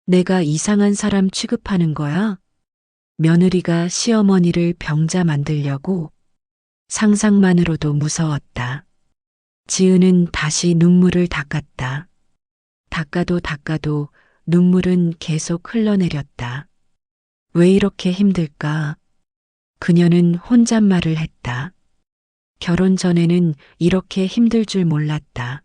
내가 이상한 사람 취급하는 거야? 며느리가 시어머니를 병자 만들려고? 상상만으로도 무서웠다. 지은은 다시 눈물을 닦았다. 닦아도 눈물은 계속 흘러내렸다. 왜 이렇게 힘들까? 그녀는 혼잣말을 했다. 결혼 전에는 이렇게 힘들 줄 몰랐다.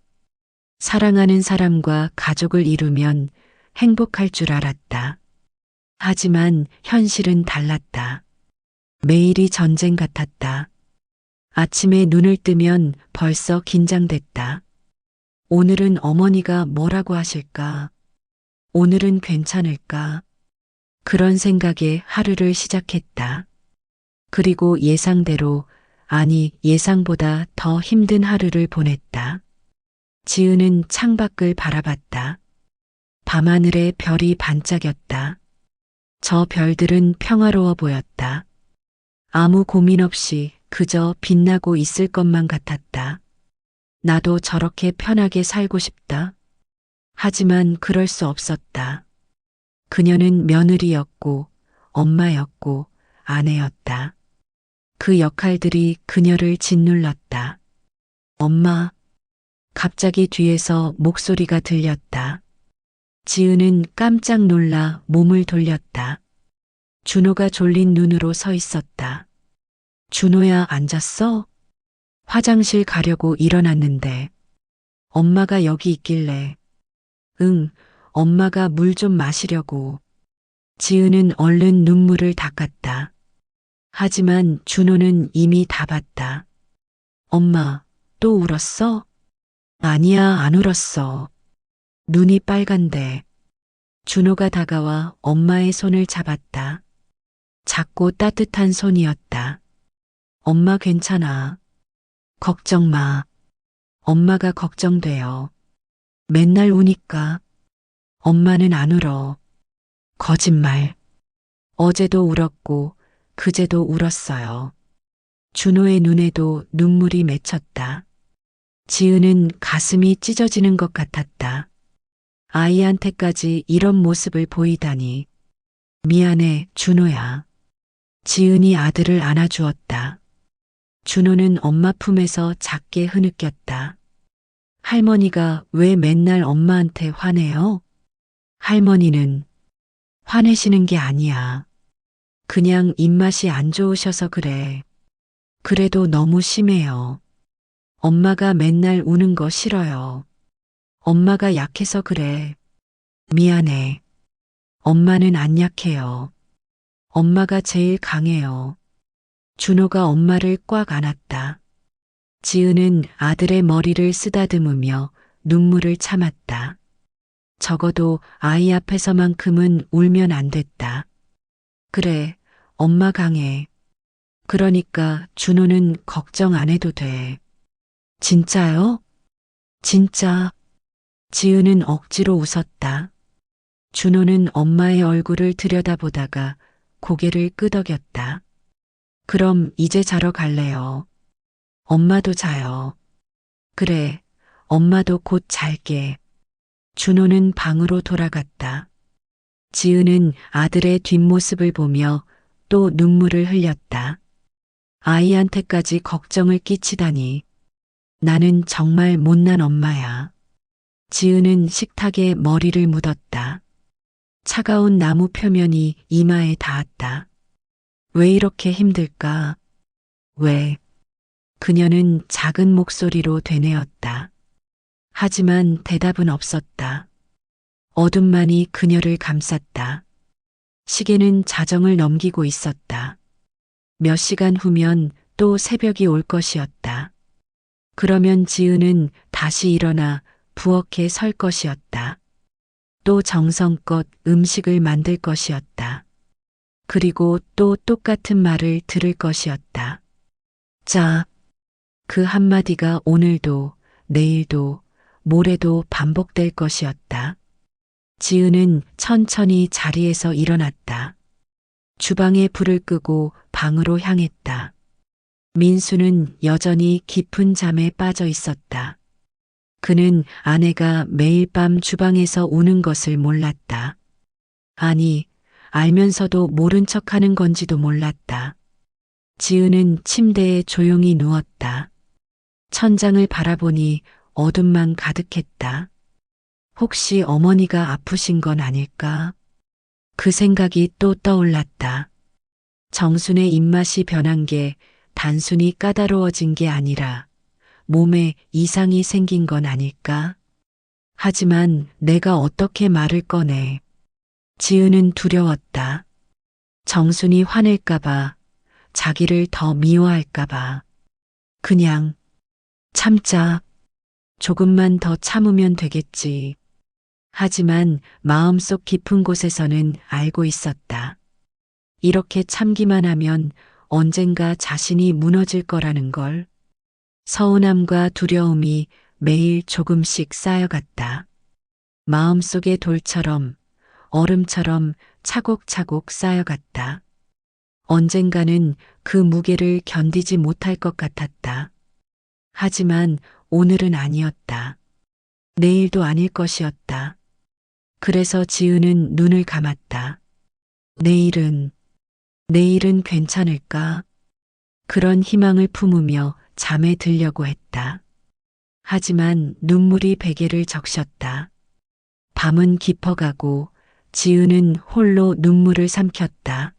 사랑하는 사람과 가족을 이루면 행복할 줄 알았다. 하지만 현실은 달랐다. 매일이 전쟁 같았다. 아침에 눈을 뜨면 벌써 긴장됐다. 오늘은 어머니가 뭐라고 하실까? 오늘은 괜찮을까? 그런 생각에 하루를 시작했다. 그리고 예상대로, 아니 예상보다 더 힘든 하루를 보냈다. 지은은 창밖을 바라봤다. 밤하늘에 별이 반짝였다. 저 별들은 평화로워 보였다. 아무 고민 없이 그저 빛나고 있을 것만 같았다. 나도 저렇게 편하게 살고 싶다. 하지만 그럴 수 없었다. 그녀는 며느리였고, 엄마였고, 아내였다. 그 역할들이 그녀를 짓눌렀다. 엄마. 갑자기 뒤에서 목소리가 들렸다. 지은은 깜짝 놀라 몸을 돌렸다. 준호가 졸린 눈으로 서 있었다. 준호야, 앉았어? 화장실 가려고 일어났는데. 엄마가 여기 있길래. 응, 엄마가 물 좀 마시려고. 지은은 얼른 눈물을 닦았다. 하지만 준호는 이미 다 봤다. 엄마, 또 울었어? 아니야, 안 울었어. 눈이 빨간데. 준호가 다가와 엄마의 손을 잡았다. 작고 따뜻한 손이었다. 엄마 괜찮아. 걱정 마. 엄마가 걱정돼요. 맨날 우니까. 엄마는 안 울어. 거짓말. 어제도 울었고, 그제도 울었어요. 준호의 눈에도 눈물이 맺혔다. 지은은 가슴이 찢어지는 것 같았다. 아이한테까지 이런 모습을 보이다니. 미안해, 준호야. 지은이 아들을 안아주었다. 준호는 엄마 품에서 작게 흐느꼈다. 할머니가 왜 맨날 엄마한테 화내요? 할머니는 화내시는 게 아니야. 그냥 입맛이 안 좋으셔서 그래. 그래도 너무 심해요. 엄마가 맨날 우는 거 싫어요. 엄마가 약해서 그래. 미안해. 엄마는 안 약해요. 엄마가 제일 강해요. 준호가 엄마를 꽉 안았다. 지은은 아들의 머리를 쓰다듬으며 눈물을 참았다. 적어도 아이 앞에서만큼은 울면 안 됐다. 그래, 엄마 강해. 그러니까 준호는 걱정 안 해도 돼. 진짜요? 진짜. 지은은 억지로 웃었다. 준호는 엄마의 얼굴을 들여다보다가 고개를 끄덕였다. 그럼 이제 자러 갈래요. 엄마도 자요. 그래, 엄마도 곧 잘게. 준호는 방으로 돌아갔다. 지은은 아들의 뒷모습을 보며 또 눈물을 흘렸다. 아이한테까지 걱정을 끼치다니. 나는 정말 못난 엄마야. 지은은 식탁에 머리를 묻었다. 차가운 나무 표면이 이마에 닿았다. 왜 이렇게 힘들까? 왜? 그녀는 작은 목소리로 되뇌었다. 하지만 대답은 없었다. 어둠만이 그녀를 감쌌다. 시계는 자정을 넘기고 있었다. 몇 시간 후면 또 새벽이 올 것이었다. 그러면 지은은 다시 일어나 부엌에 설 것이었다. 또 정성껏 음식을 만들 것이었다. 그리고 또 똑같은 말을 들을 것이었다. 자, 그 한마디가 오늘도, 내일도, 모레도 반복될 것이었다. 지은은 천천히 자리에서 일어났다. 주방에 불을 끄고 방으로 향했다. 민수는 여전히 깊은 잠에 빠져 있었다. 그는 아내가 매일 밤 주방에서 우는 것을 몰랐다. 아니, 알면서도 모른 척하는 건지도 몰랐다. 지은은 침대에 조용히 누웠다. 천장을 바라보니 어둠만 가득했다. 혹시 어머니가 아프신 건 아닐까? 그 생각이 또 떠올랐다. 정순의 입맛이 변한 게 단순히 까다로워진 게 아니라 몸에 이상이 생긴 건 아닐까? 하지만 내가 어떻게 말을 꺼내? 지은은 두려웠다. 정순이 화낼까봐, 자기를 더 미워할까봐. 그냥 참자. 조금만 더 참으면 되겠지. 하지만 마음속 깊은 곳에서는 알고 있었다. 이렇게 참기만 하면 언젠가 자신이 무너질 거라는 걸. 서운함과 두려움이 매일 조금씩 쌓여갔다. 마음속의 돌처럼, 얼음처럼 차곡차곡 쌓여갔다. 언젠가는 그 무게를 견디지 못할 것 같았다. 하지만 오늘은 아니었다. 내일도 아닐 것이었다. 그래서 지은은 눈을 감았다. 내일은 괜찮을까? 그런 희망을 품으며 잠에 들려고 했다. 하지만 눈물이 베개를 적셨다. 밤은 깊어가고 지은은 홀로 눈물을 삼켰다.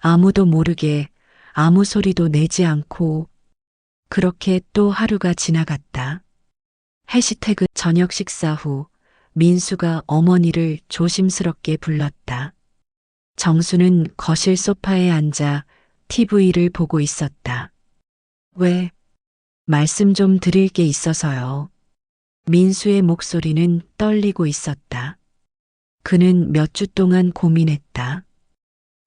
아무도 모르게 아무 소리도 내지 않고 그렇게 또 하루가 지나갔다. 해시태그 저녁 식사 후 민수가 어머니를 조심스럽게 불렀다. 정수는 거실 소파에 앉아 TV를 보고 있었다. 왜? 말씀 좀 드릴 게 있어서요. 민수의 목소리는 떨리고 있었다. 그는 몇 주 동안 고민했다.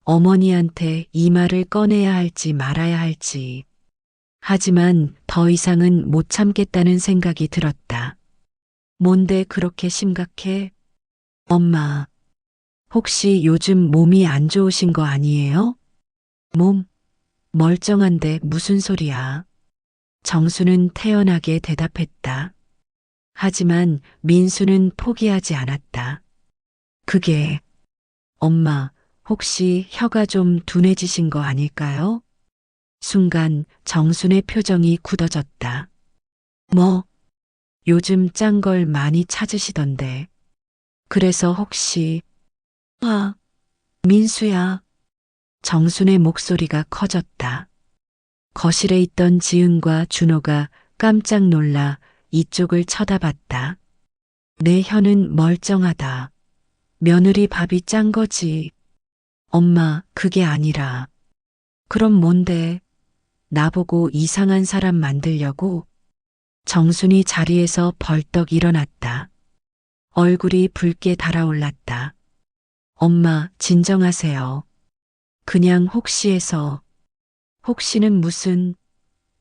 어머니한테 이 말을 꺼내야 할지 말아야 할지. 하지만 더 이상은 못 참겠다는 생각이 들었다. 뭔데 그렇게 심각해? 엄마, 혹시 요즘 몸이 안 좋으신 거 아니에요? 몸, 멀쩡한데 무슨 소리야? 정수는 태연하게 대답했다. 하지만 민수는 포기하지 않았다. 그게, 엄마, 혹시 혀가 좀 둔해지신 거 아닐까요? 순간 정순의 표정이 굳어졌다. 뭐, 요즘 짠 걸 많이 찾으시던데. 그래서 혹시, 아, 민수야. 정순의 목소리가 커졌다. 거실에 있던 지은과 준호가 깜짝 놀라 이쪽을 쳐다봤다. 내 혀는 멀쩡하다. 며느리 밥이 짠 거지. 엄마, 그게 아니라. 그럼 뭔데? 나보고 이상한 사람 만들려고? 정순이 자리에서 벌떡 일어났다. 얼굴이 붉게 달아올랐다. 엄마, 진정하세요. 그냥 혹시 해서. 혹시는 무슨,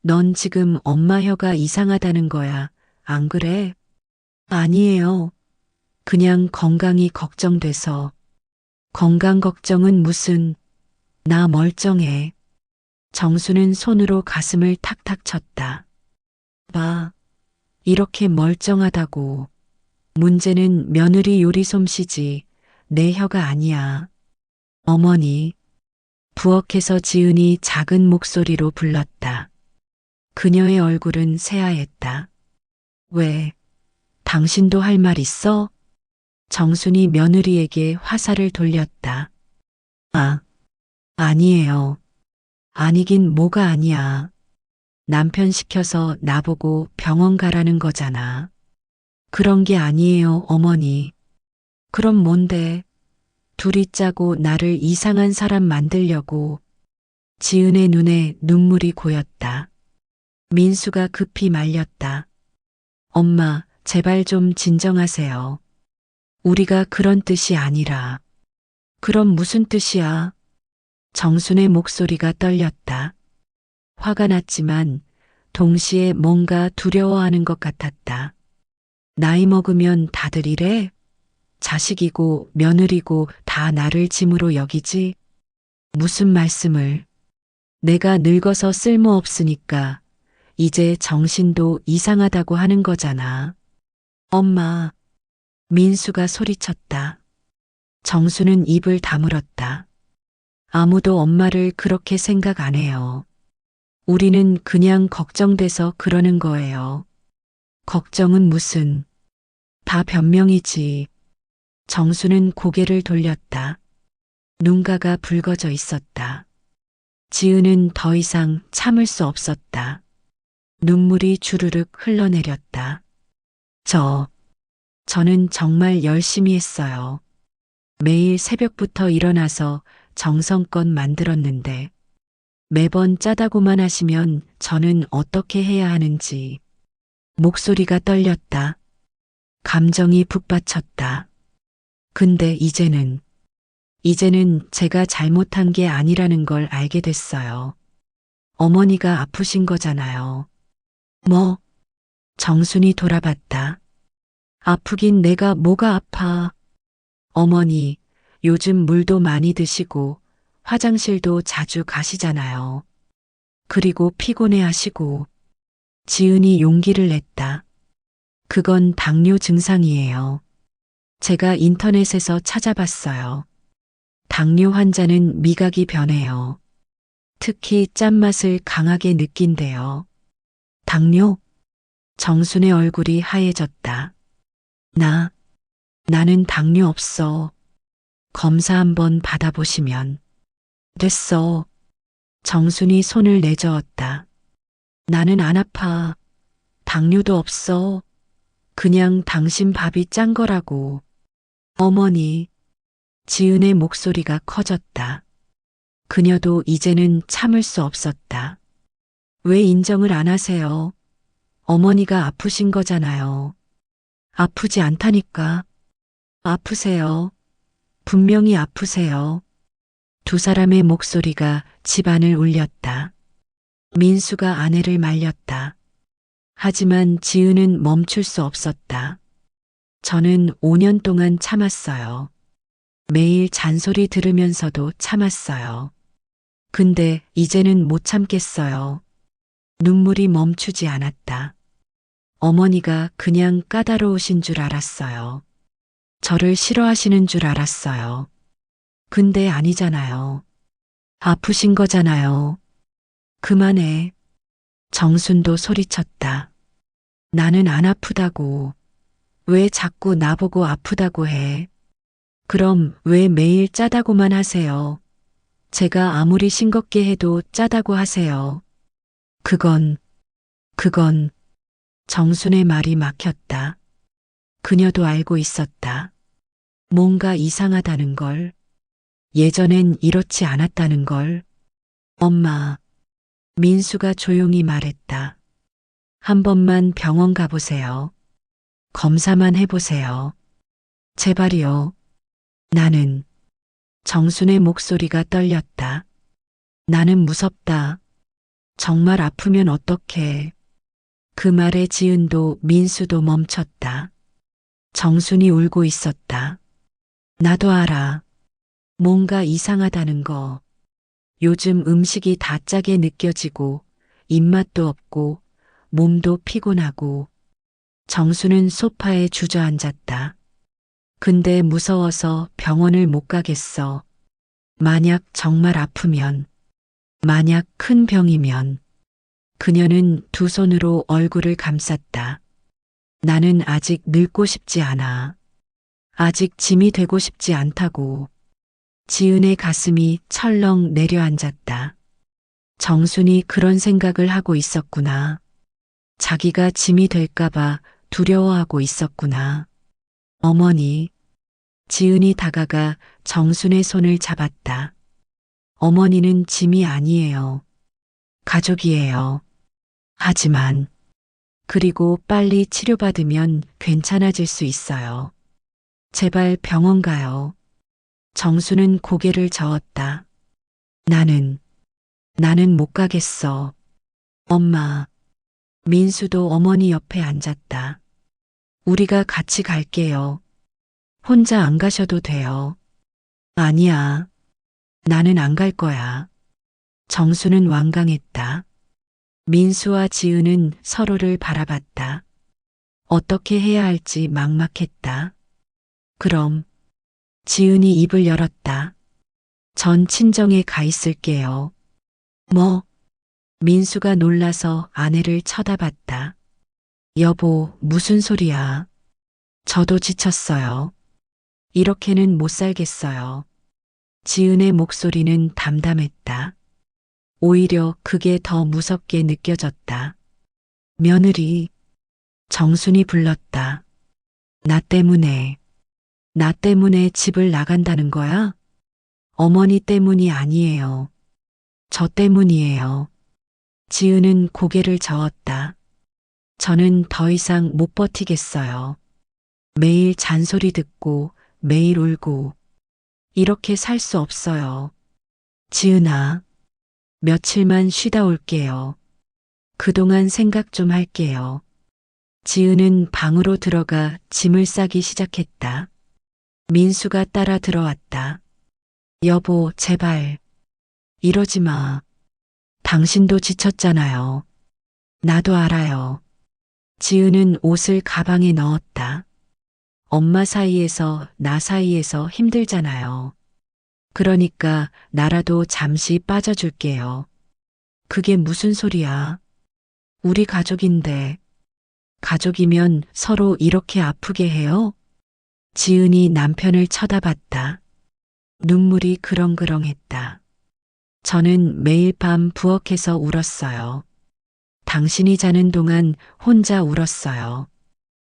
넌 지금 엄마 혀가 이상하다는 거야. 안 그래? 아니에요. 그냥 건강이 걱정돼서. 건강 걱정은 무슨, 나 멀쩡해. 정수는 손으로 가슴을 탁탁 쳤다. 봐, 이렇게 멀쩡하다고. 문제는 며느리 요리 솜씨지, 내 혀가 아니야. 어머니, 부엌에서 지은이 작은 목소리로 불렀다. 그녀의 얼굴은 새하였다. 왜, 당신도 할 말 있어? 정순이 며느리에게 화살을 돌렸다. 아, 아니에요. 아니긴 뭐가 아니야. 남편 시켜서 나보고 병원 가라는 거잖아. 그런 게 아니에요, 어머니. 그럼 뭔데? 둘이 짜고 나를 이상한 사람 만들려고. 지은의 눈에 눈물이 고였다. 민수가 급히 말렸다. 엄마, 제발 좀 진정하세요. 우리가 그런 뜻이 아니라. 그럼 무슨 뜻이야? 정순의 목소리가 떨렸다. 화가 났지만 동시에 뭔가 두려워하는 것 같았다. 나이 먹으면 다들 이래? 자식이고 며느리고 다 나를 짐으로 여기지? 무슨 말씀을? 내가 늙어서 쓸모없으니까 이제 정신도 이상하다고 하는 거잖아. 엄마, 민수가 소리쳤다. 정수는 입을 다물었다. 아무도 엄마를 그렇게 생각 안 해요. 우리는 그냥 걱정돼서 그러는 거예요. 걱정은 무슨, 다 변명이지. 정수는 고개를 돌렸다. 눈가가 붉어져 있었다. 지은은 더 이상 참을 수 없었다. 눈물이 주르륵 흘러내렸다. 저는 정말 열심히 했어요. 매일 새벽부터 일어나서 정성껏 만들었는데 매번 짜다고만 하시면 저는 어떻게 해야 하는지. 목소리가 떨렸다. 감정이 북받쳤다. 근데 이제는 제가 잘못한 게 아니라는 걸 알게 됐어요. 어머니가 아프신 거잖아요. 뭐? 정순이 돌아봤다. 아프긴 내가 뭐가 아파. 어머니, 요즘 물도 많이 드시고 화장실도 자주 가시잖아요. 그리고 피곤해 하시고. 지은이 용기를 냈다. 그건 당뇨 증상이에요. 제가 인터넷에서 찾아봤어요. 당뇨 환자는 미각이 변해요. 특히 짠맛을 강하게 느낀대요. 당뇨? 정순의 얼굴이 하얘졌다. 나는 당뇨 없어. 검사 한번 받아보시면. 됐어. 정순이 손을 내저었다. 나는 안 아파. 당뇨도 없어. 그냥 당신 밥이 짠 거라고. 어머니, 지은의 목소리가 커졌다. 그녀도 이제는 참을 수 없었다. 왜 인정을 안 하세요? 어머니가 아프신 거잖아요. 아프지 않다니까. 아프세요. 분명히 아프세요. 두 사람의 목소리가 집안을 울렸다. 민수가 아내를 말렸다. 하지만 지은은 멈출 수 없었다. 저는 5년 동안 참았어요. 매일 잔소리 들으면서도 참았어요. 근데 이제는 못 참겠어요. 눈물이 멈추지 않았다. 어머니가 그냥 까다로우신 줄 알았어요. 저를 싫어하시는 줄 알았어요. 근데 아니잖아요. 아프신 거잖아요. 그만해. 정순도 소리쳤다. 나는 안 아프다고. 왜 자꾸 나보고 아프다고 해? 그럼 왜 매일 짜다고만 하세요? 제가 아무리 싱겁게 해도 짜다고 하세요. 그건 정순의 말이 막혔다. 그녀도 알고 있었다. 뭔가 이상하다는 걸. 예전엔 이렇지 않았다는 걸. 엄마, 민수가 조용히 말했다. 한 번만 병원 가보세요. 검사만 해보세요. 제발이요. 나는 정순의 목소리가 떨렸다. 나는 무섭다. 정말 아프면 어떡해. 그 말에 지은도 민수도 멈췄다. 정순이 울고 있었다. 나도 알아. 뭔가 이상하다는 거. 요즘 음식이 다 짜게 느껴지고 입맛도 없고 몸도 피곤하고. 정수는 소파에 주저앉았다. 근데 무서워서 병원을 못 가겠어. 만약 정말 아프면, 만약 큰 병이면. 그녀는 두 손으로 얼굴을 감쌌다. 나는 아직 늙고 싶지 않아. 아직 짐이 되고 싶지 않다고. 지은의 가슴이 철렁 내려앉았다. 정순이 그런 생각을 하고 있었구나. 자기가 짐이 될까봐 두려워하고 있었구나. 어머니, 지은이 다가가 정순의 손을 잡았다. 어머니는 짐이 아니에요. 가족이에요. 하지만, 그리고 빨리 치료받으면 괜찮아질 수 있어요. 제발 병원 가요. 정수는 고개를 저었다. 나는 못 가겠어. 엄마. 민수도 어머니 옆에 앉았다. 우리가 같이 갈게요. 혼자 안 가셔도 돼요. 아니야. 나는 안 갈 거야. 정수는 완강했다. 민수와 지은은 서로를 바라봤다. 어떻게 해야 할지 막막했다. 그럼 지은이 입을 열었다. 전 친정에 가 있을게요. 뭐? 민수가 놀라서 아내를 쳐다봤다. 여보, 무슨 소리야? 저도 지쳤어요. 이렇게는 못 살겠어요. 지은의 목소리는 담담했다. 오히려 그게 더 무섭게 느껴졌다. 며느리, 정순이 불렀다. 나 때문에 집을 나간다는 거야? 어머니 때문이 아니에요. 저 때문이에요. 지은은 고개를 저었다. 저는 더 이상 못 버티겠어요. 매일 잔소리 듣고 매일 울고 이렇게 살 수 없어요. 지은아, 며칠만 쉬다 올게요. 그동안 생각 좀 할게요. 지은은 방으로 들어가 짐을 싸기 시작했다. 민수가 따라 들어왔다. 여보, 제발. 이러지 마. 당신도 지쳤잖아요. 나도 알아요. 지은은 옷을 가방에 넣었다. 엄마 사이에서 나 사이에서 힘들잖아요. 그러니까 나라도 잠시 빠져줄게요. 그게 무슨 소리야? 우리 가족인데. 가족이면 서로 이렇게 아프게 해요? 지은이 남편을 쳐다봤다. 눈물이 그렁그렁했다. 저는 매일 밤 부엌에서 울었어요. 당신이 자는 동안 혼자 울었어요.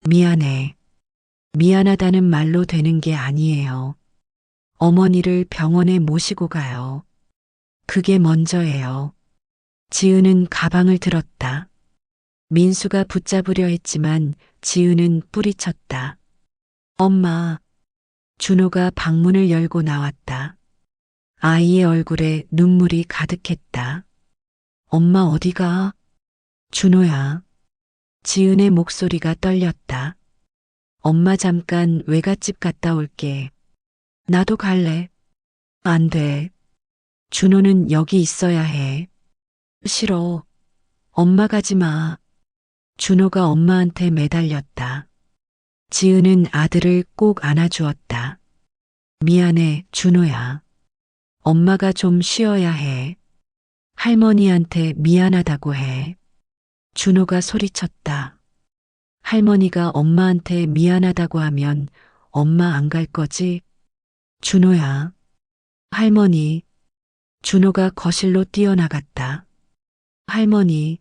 미안해. 미안하다는 말로 되는 게 아니에요. 어머니를 병원에 모시고 가요. 그게 먼저예요. 지은은 가방을 들었다. 민수가 붙잡으려 했지만 지은은 뿌리쳤다. 엄마, 준호가 방문을 열고 나왔다. 아이의 얼굴에 눈물이 가득했다. 엄마 어디가? 준호야. 지은의 목소리가 떨렸다. 엄마 잠깐 외갓집 갔다 올게. 나도 갈래. 안 돼. 준호는 여기 있어야 해. 싫어. 엄마 가지 마. 준호가 엄마한테 매달렸다. 지은은 아들을 꼭 안아주었다. 미안해, 준호야. 엄마가 좀 쉬어야 해. 할머니한테 미안하다고 해. 준호가 소리쳤다. 할머니가 엄마한테 미안하다고 하면 엄마 안 갈 거지? 준호야. 할머니. 준호가 거실로 뛰어나갔다. 할머니,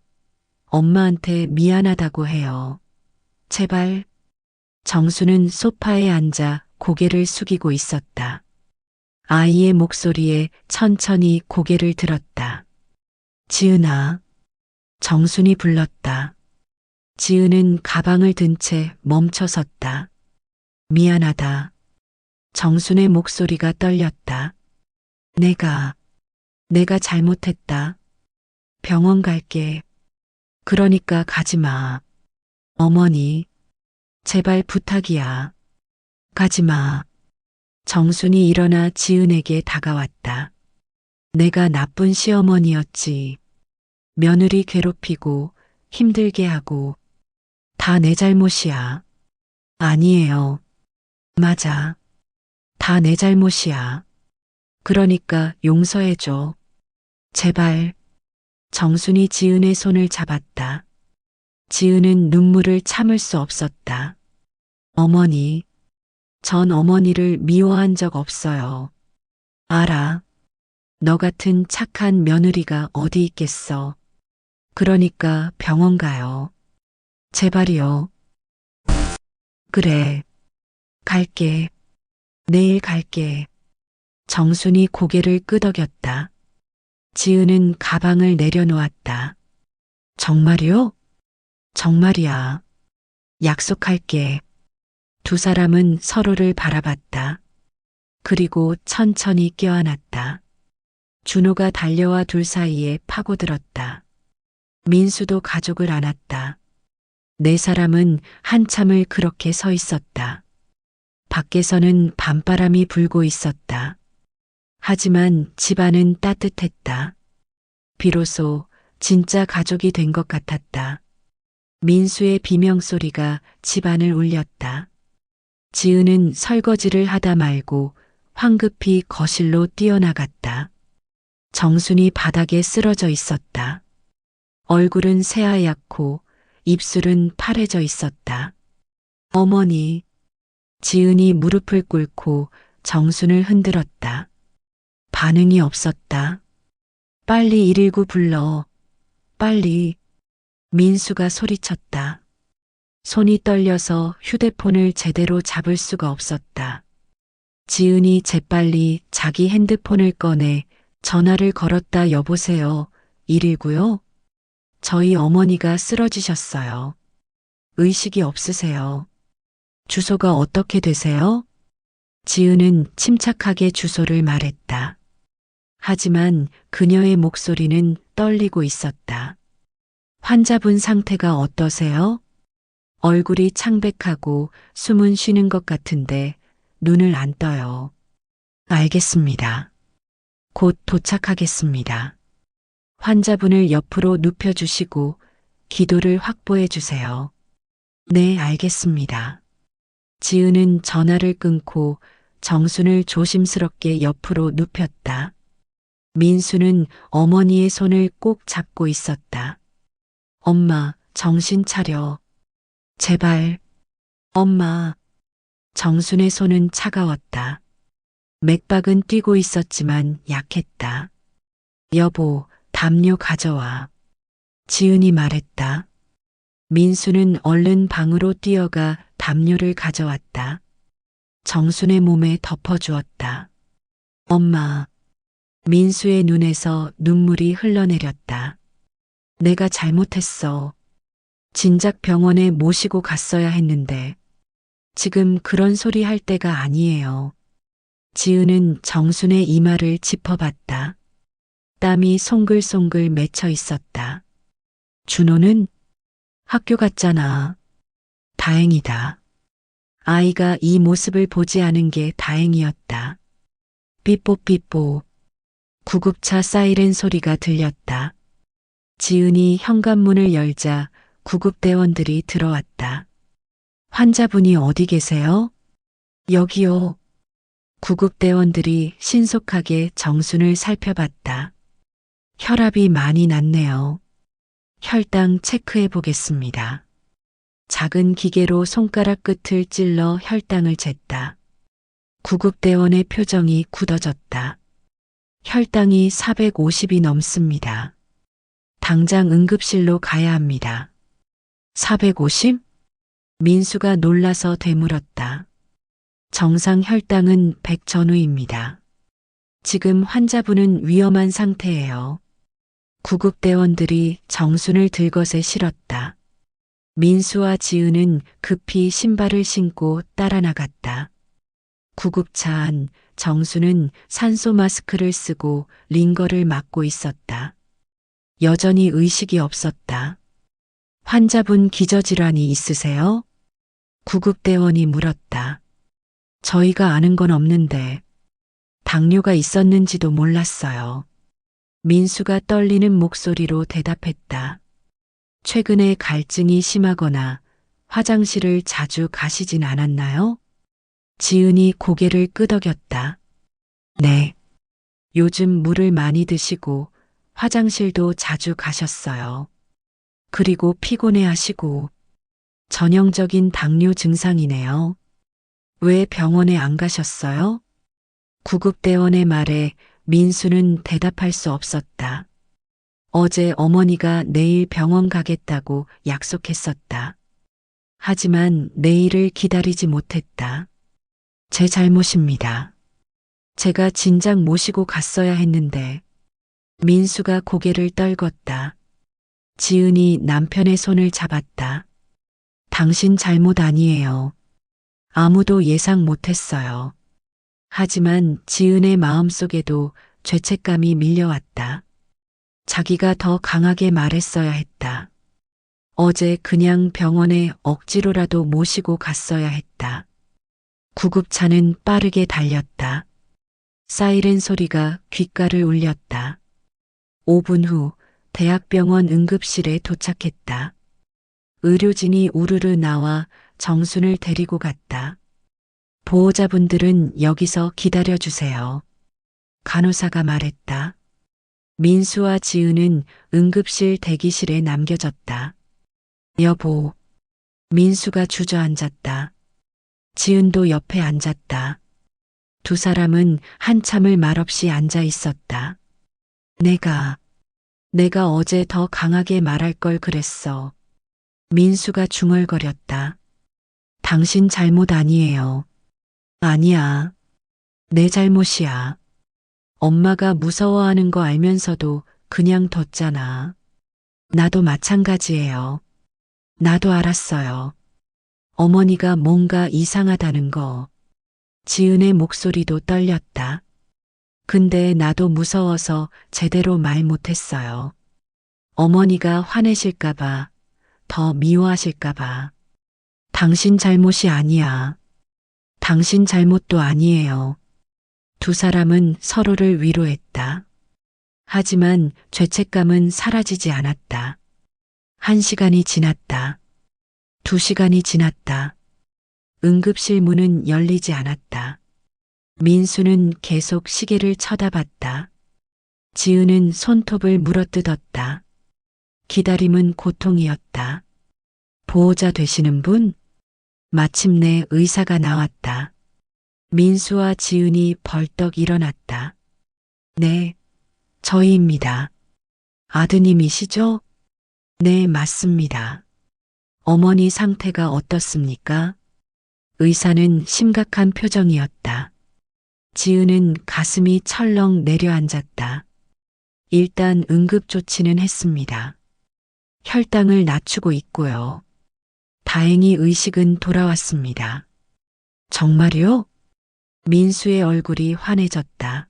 엄마한테 미안하다고 해요. 제발. 정수는 소파에 앉아 고개를 숙이고 있었다. 아이의 목소리에 천천히 고개를 들었다. 지은아. 정순이 불렀다. 지은은 가방을 든 채 멈춰 섰다. 미안하다. 정순의 목소리가 떨렸다. 내가 잘못했다. 병원 갈게. 그러니까 가지 마. 어머니, 제발 부탁이야. 가지 마. 정순이 일어나 지은에게 다가왔다. 내가 나쁜 시어머니였지. 며느리 괴롭히고 힘들게 하고 다 내 잘못이야. 아니에요. 맞아. 다 내 잘못이야. 그러니까 용서해줘. 제발. 정순이 지은의 손을 잡았다. 지은은 눈물을 참을 수 없었다. 어머니, 전 어머니를 미워한 적 없어요. 알아. 너 같은 착한 며느리가 어디 있겠어. 그러니까 병원 가요. 제발이요. 그래. 갈게. 내일 갈게. 정순이 고개를 끄덕였다. 지은은 가방을 내려놓았다. 정말이요? 정말이야. 약속할게. 두 사람은 서로를 바라봤다. 그리고 천천히 껴안았다. 준호가 달려와 둘 사이에 파고들었다. 민수도 가족을 안았다. 네 사람은 한참을 그렇게 서 있었다. 밖에서는 밤바람이 불고 있었다. 하지만 집안은 따뜻했다. 비로소 진짜 가족이 된 것 같았다. 민수의 비명소리가 집안을 울렸다. 지은은 설거지를 하다 말고 황급히 거실로 뛰어나갔다. 정순이 바닥에 쓰러져 있었다. 얼굴은 새하얗고 입술은 파래져 있었다. 어머니. 지은이 무릎을 꿇고 정순을 흔들었다. 반응이 없었다. 빨리 119 불러. 빨리. 민수가 소리쳤다. 손이 떨려서 휴대폰을 제대로 잡을 수가 없었다. 지은이 재빨리 자기 핸드폰을 꺼내 전화를 걸었다. 여보세요. 119요? 저희 어머니가 쓰러지셨어요. 의식이 없으세요. 주소가 어떻게 되세요? 지은은 침착하게 주소를 말했다. 하지만 그녀의 목소리는 떨리고 있었다. 환자분 상태가 어떠세요? 얼굴이 창백하고 숨은 쉬는 것 같은데 눈을 안 떠요. 알겠습니다. 곧 도착하겠습니다. 환자분을 옆으로 눕혀주시고 기도를 확보해 주세요. 네, 알겠습니다. 지은은 전화를 끊고 정순을 조심스럽게 옆으로 눕혔다. 민수는 어머니의 손을 꼭 잡고 있었다. 엄마, 정신 차려. 제발. 엄마. 정순의 손은 차가웠다. 맥박은 뛰고 있었지만 약했다. 여보, 담요 가져와. 지은이 말했다. 민수는 얼른 방으로 뛰어가 담요를 가져왔다. 정순의 몸에 덮어주었다. 엄마. 민수의 눈에서 눈물이 흘러내렸다. 내가 잘못했어. 진작 병원에 모시고 갔어야 했는데 지금 그런 소리 할 때가 아니에요. 지은은 정순의 이마를 짚어봤다. 땀이 송글송글 맺혀 있었다. 준호는 학교 갔잖아. 다행이다. 아이가 이 모습을 보지 않은 게 다행이었다. 삐뽀삐뽀. 구급차 사이렌 소리가 들렸다. 지은이 현관문을 열자 구급대원들이 들어왔다. 환자분이 어디 계세요? 여기요. 구급대원들이 신속하게 정순을 살펴봤다. 혈압이 많이 났네요. 혈당 체크해 보겠습니다. 작은 기계로 손가락 끝을 찔러 혈당을 쟀다. 구급대원의 표정이 굳어졌다. 혈당이 450이 넘습니다. 당장 응급실로 가야 합니다. 450? 민수가 놀라서 되물었다. 정상 혈당은 100 전후입니다. 지금 환자분은 위험한 상태예요. 구급대원들이 정순을 들것에 실었다. 민수와 지은은 급히 신발을 신고 따라 나갔다. 구급차 안 정수는 산소 마스크를 쓰고 링거를 막고 있었다. 여전히 의식이 없었다. 환자분 기저질환이 있으세요? 구급대원이 물었다. 저희가 아는 건 없는데 당뇨가 있었는지도 몰랐어요. 민수가 떨리는 목소리로 대답했다. 최근에 갈증이 심하거나 화장실을 자주 가시진 않았나요? 지은이 고개를 끄덕였다. 네. 요즘 물을 많이 드시고 화장실도 자주 가셨어요. 그리고 피곤해 하시고 전형적인 당뇨 증상이네요. 왜 병원에 안 가셨어요? 구급대원의 말에 민수는 대답할 수 없었다. 어제 어머니가 내일 병원 가겠다고 약속했었다. 하지만 내일을 기다리지 못했다. 제 잘못입니다. 제가 진작 모시고 갔어야 했는데. 민수가 고개를 떨궜다. 지은이 남편의 손을 잡았다. 당신 잘못 아니에요. 아무도 예상 못했어요. 하지만 지은의 마음속에도 죄책감이 밀려왔다. 자기가 더 강하게 말했어야 했다. 어제 그냥 병원에 억지로라도 모시고 갔어야 했다. 구급차는 빠르게 달렸다. 사이렌 소리가 귓가를 울렸다. 5분 후 대학병원 응급실에 도착했다. 의료진이 우르르 나와 정순을 데리고 갔다. 보호자분들은 여기서 기다려주세요. 간호사가 말했다. 민수와 지은은 응급실 대기실에 남겨졌다. 여보. 민수가 주저앉았다. 지은도 옆에 앉았다. 두 사람은 한참을 말없이 앉아 있었다. 내가 어제 더 강하게 말할 걸 그랬어. 민수가 중얼거렸다. 당신 잘못 아니에요. 아니야. 내 잘못이야. 엄마가 무서워하는 거 알면서도 그냥 뒀잖아. 나도 마찬가지예요. 나도 알았어요. 어머니가 뭔가 이상하다는 거. 지은의 목소리도 떨렸다. 근데 나도 무서워서 제대로 말 못했어요. 어머니가 화내실까봐, 더 미워하실까봐. 당신 잘못이 아니야. 당신 잘못도 아니에요. 두 사람은 서로를 위로했다. 하지만 죄책감은 사라지지 않았다. 1시간이 지났다. 2시간이 지났다. 응급실 문은 열리지 않았다. 민수는 계속 시계를 쳐다봤다. 지은은 손톱을 물어뜯었다. 기다림은 고통이었다. 보호자 되시는 분? 마침내 의사가 나왔다. 민수와 지은이 벌떡 일어났다. 네, 저희입니다. 아드님이시죠? 네, 맞습니다. 어머니 상태가 어떻습니까? 의사는 심각한 표정이었다. 지은은 가슴이 철렁 내려앉았다. 일단 응급조치는 했습니다. 혈당을 낮추고 있고요. 다행히 의식은 돌아왔습니다. 정말요? 민수의 얼굴이 환해졌다.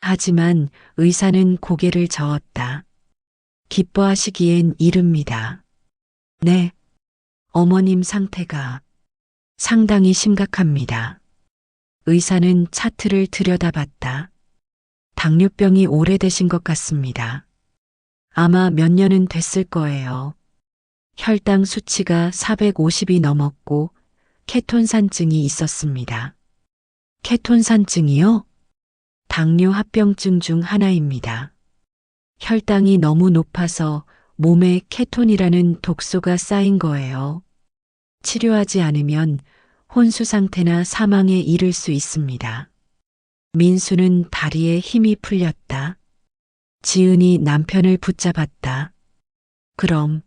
하지만 의사는 고개를 저었다. 기뻐하시기엔 이릅니다. 네, 어머님 상태가 상당히 심각합니다. 의사는 차트를 들여다봤다. 당뇨병이 오래되신 것 같습니다. 아마 몇 년은 됐을 거예요. 혈당 수치가 450이 넘었고 케톤산증이 있었습니다. 케톤산증이요? 당뇨 합병증 중 하나입니다. 혈당이 너무 높아서 몸에 케톤이라는 독소가 쌓인 거예요. 치료하지 않으면 혼수 상태나 사망에 이를 수 있습니다. 민수는 다리에 힘이 풀렸다. 지은이 남편을 붙잡았다. 그럼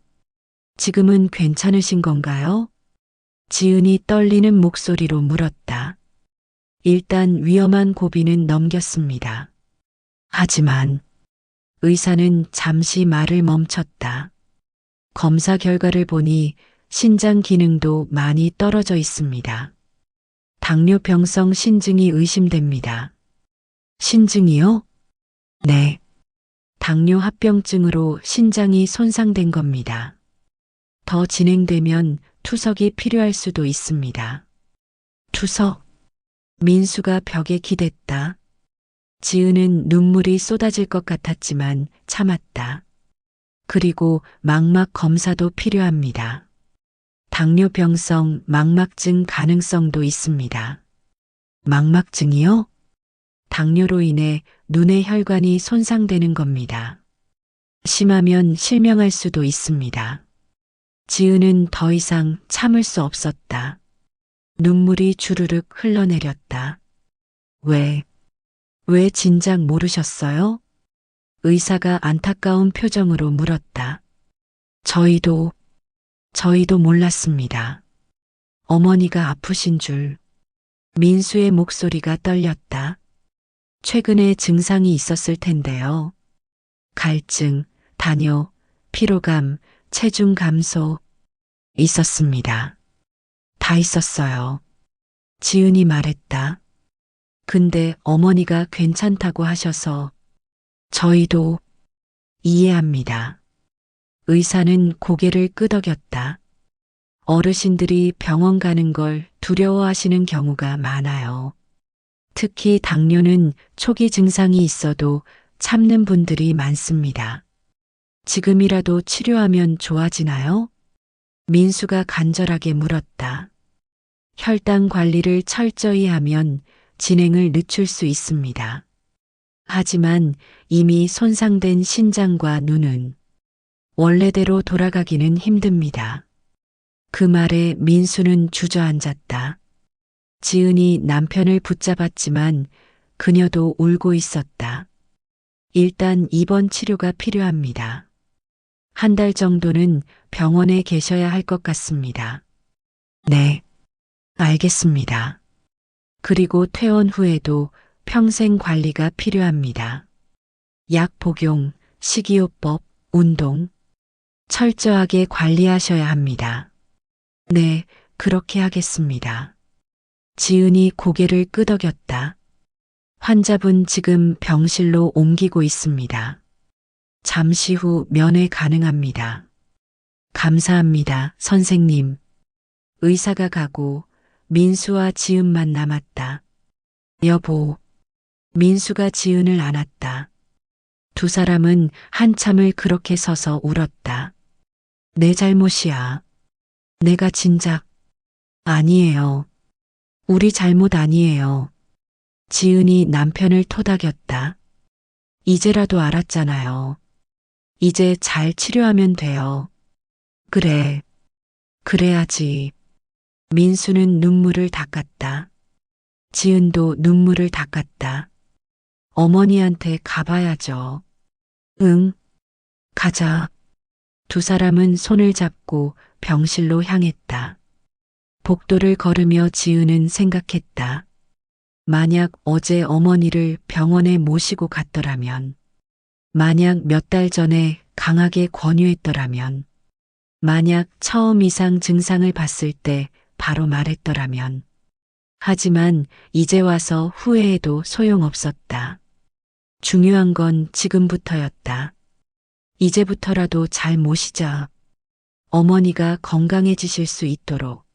지금은 괜찮으신 건가요? 지은이 떨리는 목소리로 물었다. 일단 위험한 고비는 넘겼습니다. 하지만 의사는 잠시 말을 멈췄다. 검사 결과를 보니 신장 기능도 많이 떨어져 있습니다. 당뇨병성 신증이 의심됩니다. 신증이요? 네. 당뇨 합병증으로 신장이 손상된 겁니다. 더 진행되면 투석이 필요할 수도 있습니다. 투석? 민수가 벽에 기댔다. 지은은 눈물이 쏟아질 것 같았지만 참았다. 그리고 망막 검사도 필요합니다. 당뇨병성 망막증 가능성도 있습니다. 망막증이요? 당뇨로 인해 눈의 혈관이 손상되는 겁니다. 심하면 실명할 수도 있습니다. 지은은 더 이상 참을 수 없었다. 눈물이 주르륵 흘러내렸다. 왜 진작 모르셨어요? 의사가 안타까운 표정으로 물었다. 저희도 몰랐습니다. 어머니가 아프신 줄. 민수의 목소리가 떨렸다. 최근에 증상이 있었을 텐데요. 갈증, 다뇨, 피로감, 체중 감소. 있었습니다. 다 있었어요. 지은이 말했다. 근데 어머니가 괜찮다고 하셔서 저희도 이해합니다. 의사는 고개를 끄덕였다. 어르신들이 병원 가는 걸 두려워하시는 경우가 많아요. 특히 당뇨는 초기 증상이 있어도 참는 분들이 많습니다. 지금이라도 치료하면 좋아지나요? 민수가 간절하게 물었다. 혈당 관리를 철저히 하면 진행을 늦출 수 있습니다. 하지만 이미 손상된 신장과 눈은 원래대로 돌아가기는 힘듭니다. 그 말에 민수는 주저앉았다. 지은이 남편을 붙잡았지만 그녀도 울고 있었다. 일단 입원 치료가 필요합니다. 한 달 정도는 병원에 계셔야 할 것 같습니다. 네, 알겠습니다. 그리고 퇴원 후에도 평생 관리가 필요합니다. 약 복용, 식이요법, 운동. 철저하게 관리하셔야 합니다. 네, 그렇게 하겠습니다. 지은이 고개를 끄덕였다. 환자분 지금 병실로 옮기고 있습니다. 잠시 후 면회 가능합니다. 감사합니다, 선생님. 의사가 가고 민수와 지은만 남았다. 여보. 민수가 지은을 안았다. 두 사람은 한참을 그렇게 서서 울었다. 내 잘못이야. 내가 진작. 아니에요. 우리 잘못 아니에요. 지은이 남편을 토닥였다. 이제라도 알았잖아요. 이제 잘 치료하면 돼요. 그래. 그래야지. 민수는 눈물을 닦았다. 지은도 눈물을 닦았다. 어머니한테 가봐야죠. 응, 가자. 두 사람은 손을 잡고 병실로 향했다. 복도를 걸으며 지은은 생각했다. 만약 어제 어머니를 병원에 모시고 갔더라면, 만약 몇 달 전에 강하게 권유했더라면, 만약 처음 이상 증상을 봤을 때 바로 말했더라면, 하지만 이제 와서 후회해도 소용없었다. 중요한 건 지금부터였다. 이제부터라도 잘 모시자. 어머니가 건강해지실 수 있도록.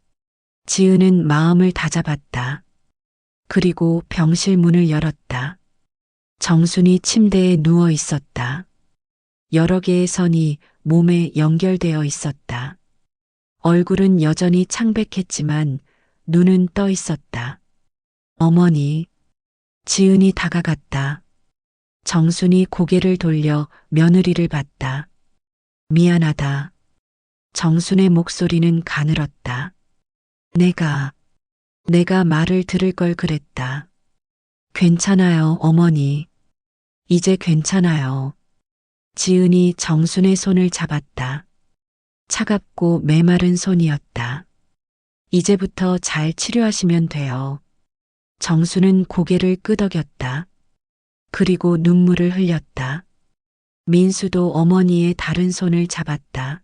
지은은 마음을 다잡았다. 그리고 병실 문을 열었다. 정순이 침대에 누워 있었다. 여러 개의 선이 몸에 연결되어 있었다. 얼굴은 여전히 창백했지만 눈은 떠 있었다. 어머니. 지은이 다가갔다. 정순이 고개를 돌려 며느리를 봤다. 미안하다. 정순의 목소리는 가늘었다. 내가 말을 들을 걸 그랬다. 괜찮아요, 어머니. 이제 괜찮아요. 지은이 정순의 손을 잡았다. 차갑고 메마른 손이었다. 이제부터 잘 치료하시면 돼요. 정순은 고개를 끄덕였다. 그리고 눈물을 흘렸다. 민수도 어머니의 다른 손을 잡았다.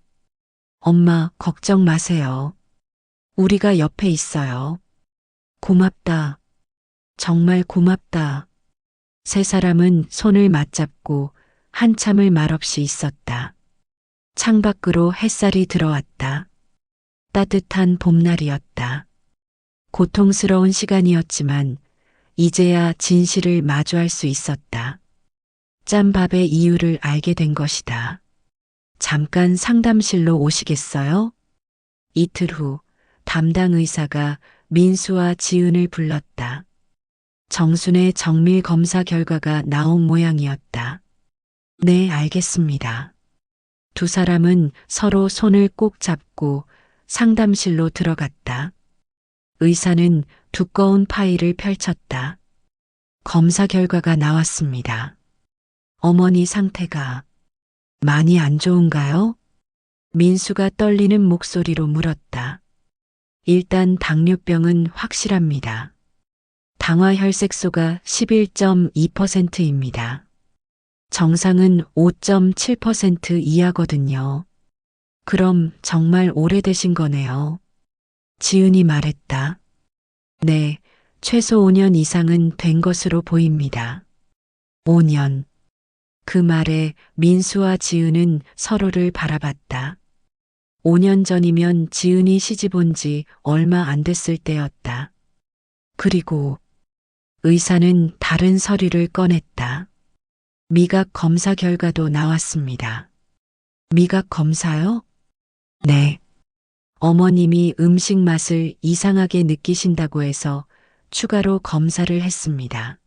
엄마, 걱정 마세요. 우리가 옆에 있어요. 고맙다. 정말 고맙다. 세 사람은 손을 맞잡고 한참을 말없이 있었다. 창밖으로 햇살이 들어왔다. 따뜻한 봄날이었다. 고통스러운 시간이었지만 이제야 진실을 마주할 수 있었다. 짠밥의 이유를 알게 된 것이다. 잠깐 상담실로 오시겠어요? 이틀 후 담당 의사가 민수와 지은을 불렀다. 정순의 정밀 검사 결과가 나온 모양이었다. 네, 알겠습니다. 두 사람은 서로 손을 꼭 잡고 상담실로 들어갔다. 의사는 두꺼운 파일을 펼쳤다. 검사 결과가 나왔습니다. 어머니 상태가 많이 안 좋은가요? 민수가 떨리는 목소리로 물었다. 일단 당뇨병은 확실합니다. 당화혈색소가 11.2%입니다. 정상은 5.7% 이하거든요. 그럼 정말 오래되신 거네요. 지은이 말했다. 네, 최소 5년 이상은 된 것으로 보입니다. 5년. 그 말에 민수와 지은은 서로를 바라봤다. 5년 전이면 지은이 시집 온 지 얼마 안 됐을 때였다. 그리고 의사는 다른 서류를 꺼냈다. 미각 검사 결과도 나왔습니다. 미각 검사요? 네. 어머님이 음식 맛을 이상하게 느끼신다고 해서 추가로 검사를 했습니다.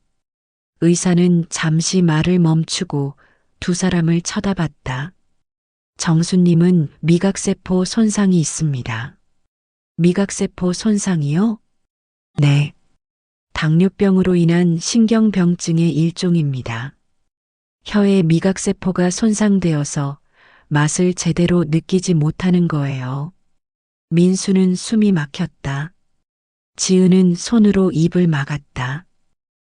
의사는 잠시 말을 멈추고 두 사람을 쳐다봤다. 정수님은 미각세포 손상이 있습니다. 미각세포 손상이요? 네. 당뇨병으로 인한 신경병증의 일종입니다. 혀의 미각세포가 손상되어서 맛을 제대로 느끼지 못하는 거예요. 민수는 숨이 막혔다. 지은은 손으로 입을 막았다.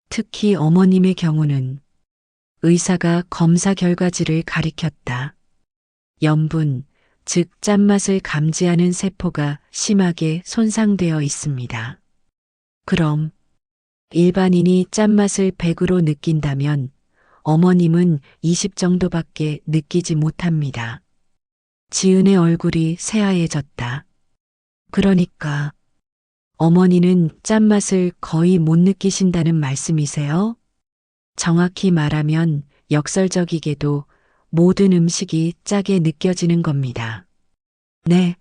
특히 어머님의 경우는 의사가 검사 결과지를 가리켰다. 염분, 즉 짠맛을 감지하는 세포가 심하게 손상되어 있습니다. 그럼 일반인이 짠맛을 100으로 느낀다면 어머님은 20 정도밖에 느끼지 못합니다. 지은의 얼굴이 새하얘졌다. 그러니까 어머니는 짠맛을 거의 못 느끼신다는 말씀이세요? 정확히 말하면 역설적이게도 모든 음식이 짜게 느껴지는 겁니다. 네.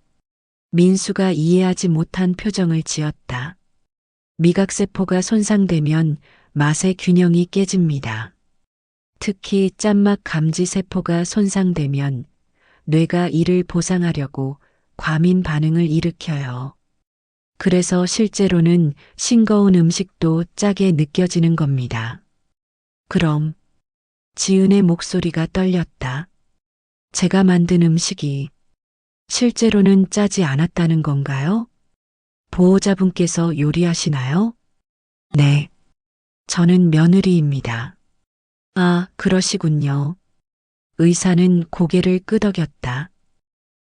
민수가 이해하지 못한 표정을 지었다. 미각세포가 손상되면 맛의 균형이 깨집니다. 특히 짠맛 감지 세포가 손상되면 뇌가 이를 보상하려고 과민 반응을 일으켜요. 그래서 실제로는 싱거운 음식도 짜게 느껴지는 겁니다. 그럼 지은의 목소리가 떨렸다. 제가 만든 음식이 실제로는 짜지 않았다는 건가요? 보호자분께서 요리하시나요? 네, 저는 며느리입니다. 아, 그러시군요. 의사는 고개를 끄덕였다.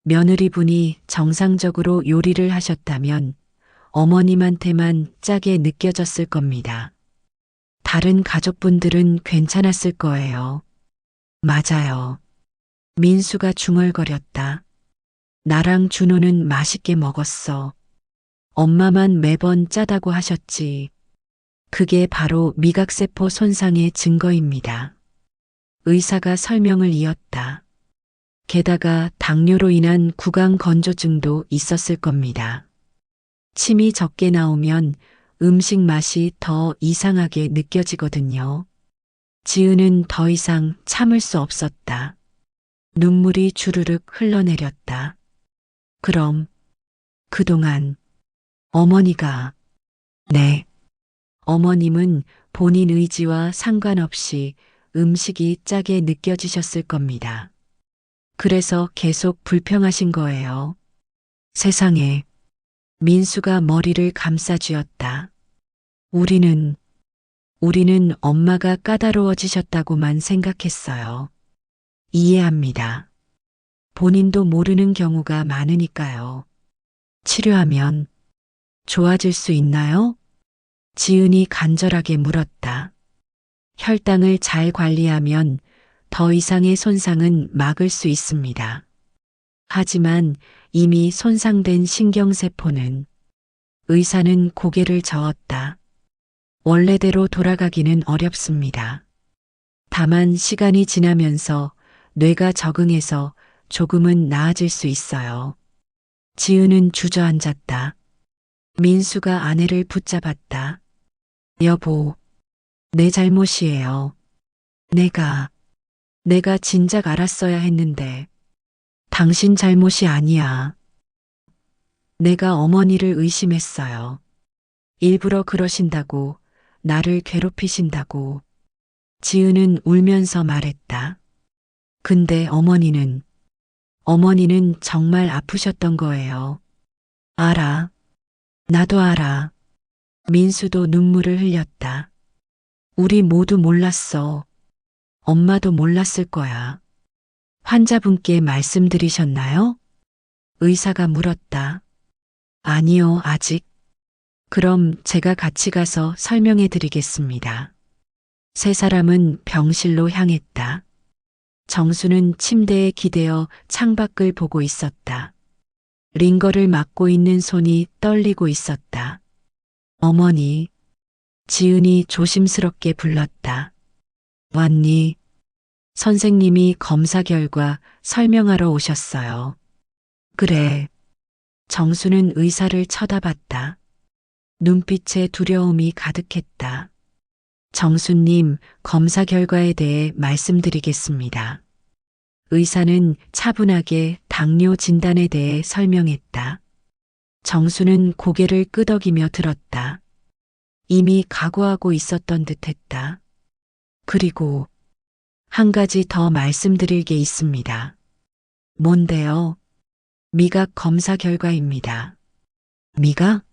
며느리분이 정상적으로 요리를 하셨다면 어머님한테만 짜게 느껴졌을 겁니다. 다른 가족분들은 괜찮았을 거예요. 맞아요. 민수가 중얼거렸다. 나랑 준호는 맛있게 먹었어. 엄마만 매번 짜다고 하셨지. 그게 바로 미각세포 손상의 증거입니다. 의사가 설명을 이었다. 게다가 당뇨로 인한 구강 건조증도 있었을 겁니다. 침이 적게 나오면 음식 맛이 더 이상하게 느껴지거든요. 지은은 더 이상 참을 수 없었다. 눈물이 주르륵 흘러내렸다. 그럼 그동안 어머니가 네. 어머님은 본인 의지와 상관없이 음식이 짜게 느껴지셨을 겁니다. 그래서 계속 불평하신 거예요. 세상에. 민수가 머리를 감싸쥐었다. 우리는 엄마가 까다로워지셨다고만 생각했어요. 이해합니다. 본인도 모르는 경우가 많으니까요. 치료하면 좋아질 수 있나요? 지은이 간절하게 물었다. 혈당을 잘 관리하면 더 이상의 손상은 막을 수 있습니다. 하지만 이미 손상된 신경세포는 의사는 고개를 저었다. 원래대로 돌아가기는 어렵습니다. 다만 시간이 지나면서 뇌가 적응해서 조금은 나아질 수 있어요. 지은은 주저앉았다. 민수가 아내를 붙잡았다. 여보, 내 잘못이에요. 내가 진작 알았어야 했는데. 당신 잘못이 아니야. 내가 어머니를 의심했어요. 일부러 그러신다고, 나를 괴롭히신다고. 지은은 울면서 말했다. 근데 어머니는 정말 아프셨던 거예요. 알아. 나도 알아. 민수도 눈물을 흘렸다. 우리 모두 몰랐어. 엄마도 몰랐을 거야. 환자분께 말씀드리셨나요? 의사가 물었다. 아니요, 아직. 그럼 제가 같이 가서 설명해 드리겠습니다. 세 사람은 병실로 향했다. 정수는 침대에 기대어 창밖을 보고 있었다. 링거를 막고 있는 손이 떨리고 있었다. 어머니, 지은이 조심스럽게 불렀다. 왔니? 선생님이 검사 결과 설명하러 오셨어요. 그래. 정수는 의사를 쳐다봤다. 눈빛에 두려움이 가득했다. 정수님, 검사 결과에 대해 말씀드리겠습니다. 의사는 차분하게 당뇨 진단에 대해 설명했다. 정수는 고개를 끄덕이며 들었다. 이미 각오하고 있었던 듯했다. 그리고 한 가지 더 말씀드릴 게 있습니다. 뭔데요? 미각 검사 결과입니다. 미각?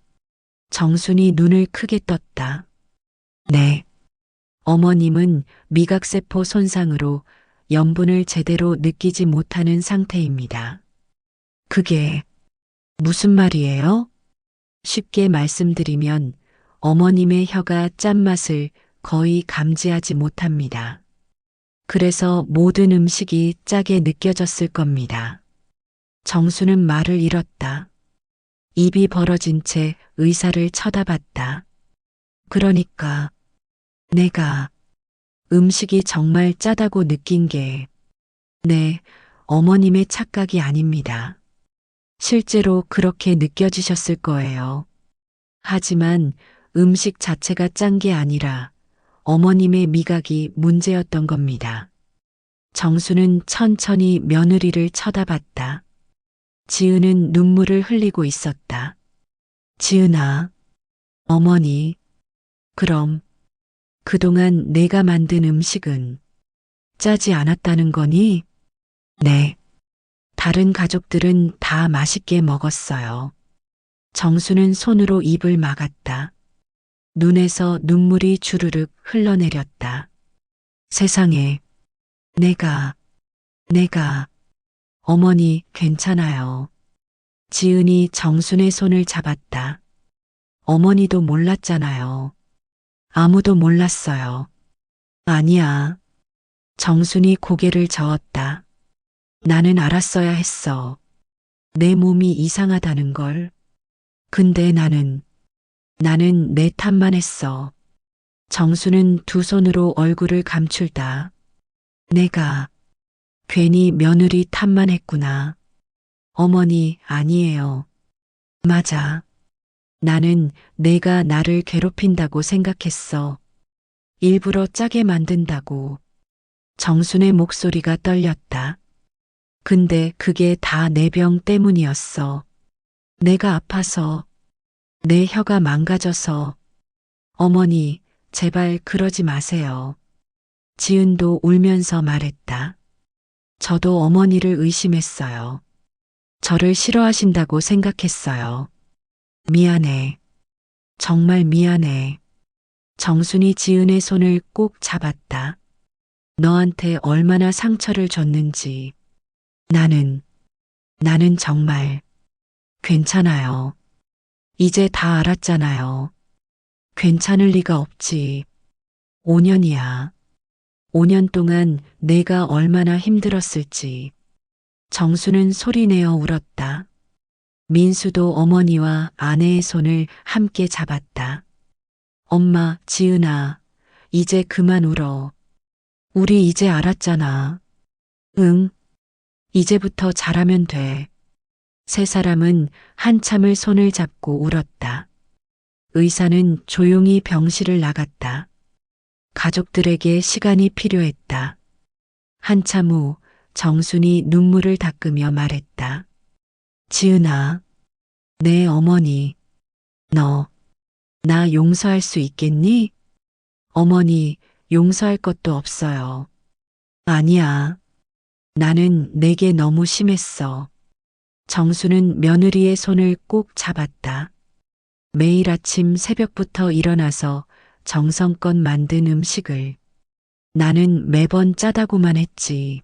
정순이 눈을 크게 떴다. 네. 어머님은 미각세포 손상으로 염분을 제대로 느끼지 못하는 상태입니다. 그게 무슨 말이에요? 쉽게 말씀드리면 어머님의 혀가 짠맛을 거의 감지하지 못합니다. 그래서 모든 음식이 짜게 느껴졌을 겁니다. 정수는 말을 잃었다. 입이 벌어진 채 의사를 쳐다봤다. 그러니까 내가 음식이 정말 짜다고 느낀 게 네, 어머님의 착각이 아닙니다. 실제로 그렇게 느껴지셨을 거예요. 하지만 음식 자체가 짠 게 아니라 어머님의 미각이 문제였던 겁니다. 정수는 천천히 며느리를 쳐다봤다. 지은은 눈물을 흘리고 있었다. 지은아, 어머니, 그럼 그동안 내가 만든 음식은 짜지 않았다는 거니? 네. 다른 가족들은 다 맛있게 먹었어요. 정수는 손으로 입을 막았다. 눈에서 눈물이 주르륵 흘러내렸다. 세상에, 내가, 어머니 괜찮아요. 지은이 정순의 손을 잡았다. 어머니도 몰랐잖아요. 아무도 몰랐어요. 아니야. 정순이 고개를 저었다. 나는 알았어야 했어. 내 몸이 이상하다는 걸. 근데 나는 내 탓만 했어. 정수는 두 손으로 얼굴을 감출다. 내가 괜히 며느리 탓만 했구나. 어머니, 아니에요. 맞아. 나는 내가 나를 괴롭힌다고 생각했어. 일부러 짜게 만든다고. 정순의 목소리가 떨렸다. 근데 그게 다 내 병 때문이었어. 내가 아파서, 내 혀가 망가져서. 어머니, 제발 그러지 마세요. 지은도 울면서 말했다. 저도 어머니를 의심했어요. 저를 싫어하신다고 생각했어요. 미안해. 정말 미안해. 정순이 지은의 손을 꼭 잡았다. 너한테 얼마나 상처를 줬는지. 나는 정말 괜찮아요. 이제 다 알았잖아요. 괜찮을 리가 없지. 5년이야. 5년 동안 내가 얼마나 힘들었을지. 정수는 소리내어 울었다. 민수도 어머니와 아내의 손을 함께 잡았다. 엄마, 지은아, 이제 그만 울어. 우리 이제 알았잖아. 응, 이제부터 잘하면 돼. 세 사람은 한참을 손을 잡고 울었다. 의사는 조용히 병실을 나갔다. 가족들에게 시간이 필요했다. 한참 후 정순이 눈물을 닦으며 말했다. 지은아, 내 어머니, 너, 나 용서할 수 있겠니? 어머니, 용서할 것도 없어요. 아니야. 나는 내게 너무 심했어. 정수는 며느리의 손을 꼭 잡았다. 매일 아침 새벽부터 일어나서 정성껏 만든 음식을. 나는 매번 짜다고만 했지.